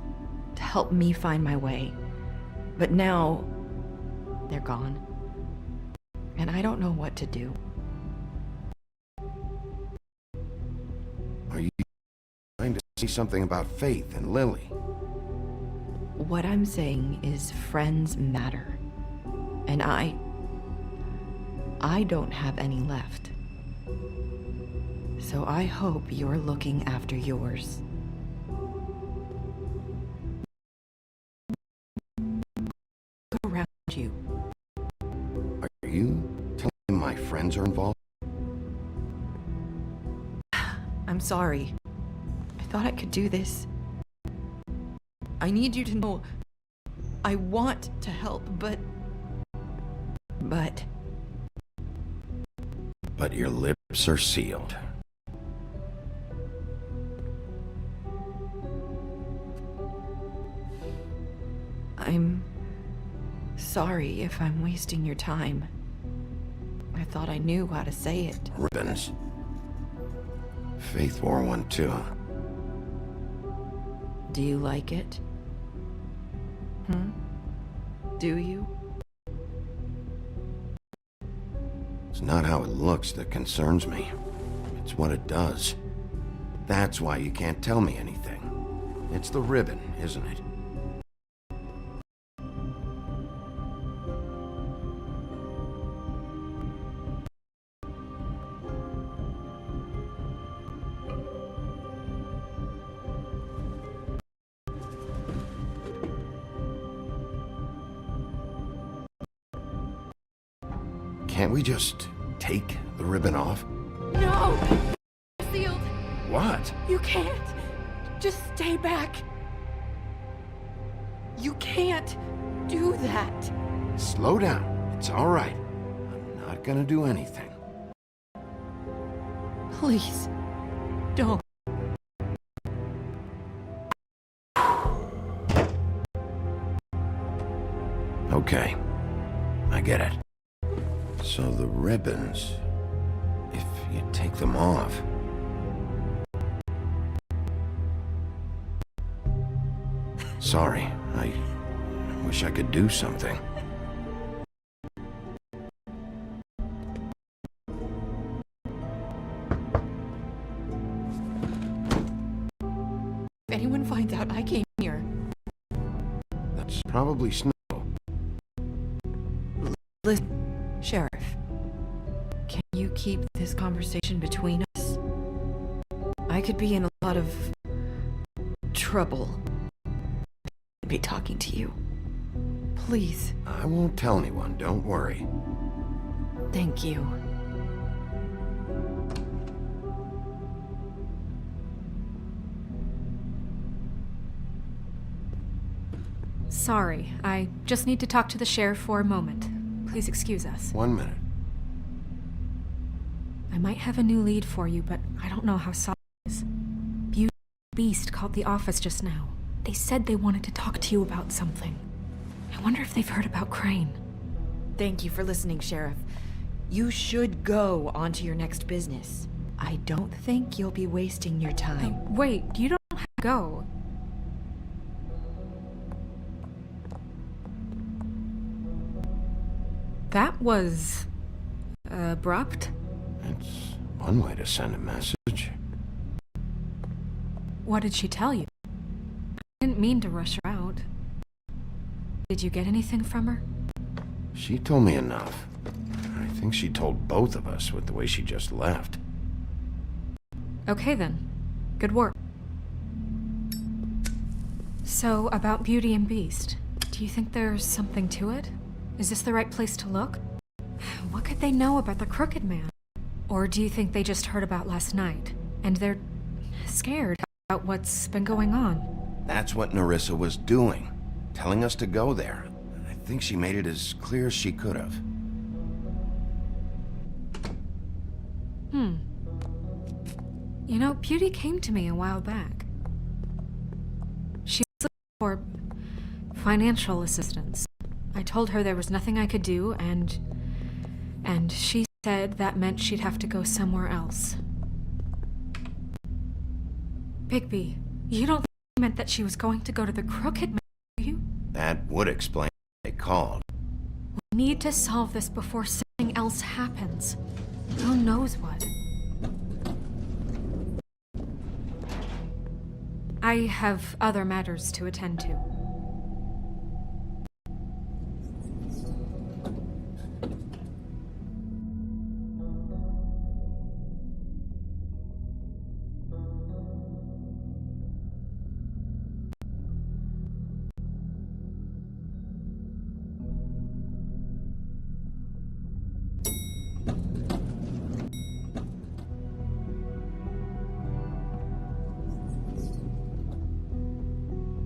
to help me find my way, but now they're gone, and I don't know what to do. Are you trying to say something about Faith and Lily? What I'm saying is friends matter, and I don't have any left. So I hope you're looking after yours. Look around you. Are you telling me my friends are involved? I'm sorry. I thought I could do this. I need you to know I want to help, but your lips are sealed. I'm sorry if I'm wasting your time. I thought I knew how to say it. Ribbons. Faith wore one too. Do you like it? Do you? It's not how it looks that concerns me. It's what it does. That's why you can't tell me anything. It's the ribbon, isn't it? Can't we just take the ribbon off? No! Sealed. What? You can't. Just stay back. You can't do that. Slow down. It's all right. I'm not gonna do anything. Please, don't. Okay. I get it. So the ribbons, if you take them off... Sorry, I wish I could do something. If anyone finds out I came here... That's probably Snow. Listen, Sheriff. Can you keep this conversation between us? I could be in a lot of trouble. Be talking to you. Please. I won't tell anyone, don't worry. Thank you. Sorry, I just need to talk to the sheriff for a moment. Please excuse us. 1 minute. I might have a new lead for you, but I don't know how solid it is. Beauty and Beast called the office just now. They said they wanted to talk to you about something. I wonder if they've heard about Crane. Thank you for listening, Sheriff. You should go on to your next business. I don't think you'll be wasting your time. Wait, you don't have to go. That was... abrupt? It's one way to send a message. What did she tell you? I didn't mean to rush her out. Did you get anything from her? She told me enough. I think she told both of us with the way she just left. Okay then. Good work. So, about Beauty and Beast, do you think there's something to it? Is this the right place to look? What could they know about the Crooked Man? Or do you think they just heard about last night, and they're scared about what's been going on? That's what Nerissa was doing. Telling us to go there. I think she made it as clear as she could have. You know, Beauty came to me a while back. She was looking for financial assistance. I told her there was nothing I could do, and And she said that meant she'd have to go somewhere else. Bigby, you don't think it meant that she was going to go to the Crooked Man, do you? That would explain why they called. We need to solve this before something else happens. Who knows what? I have other matters to attend to.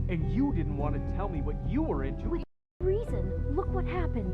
And you didn't want to tell me what you were into. With reason. Look what happened.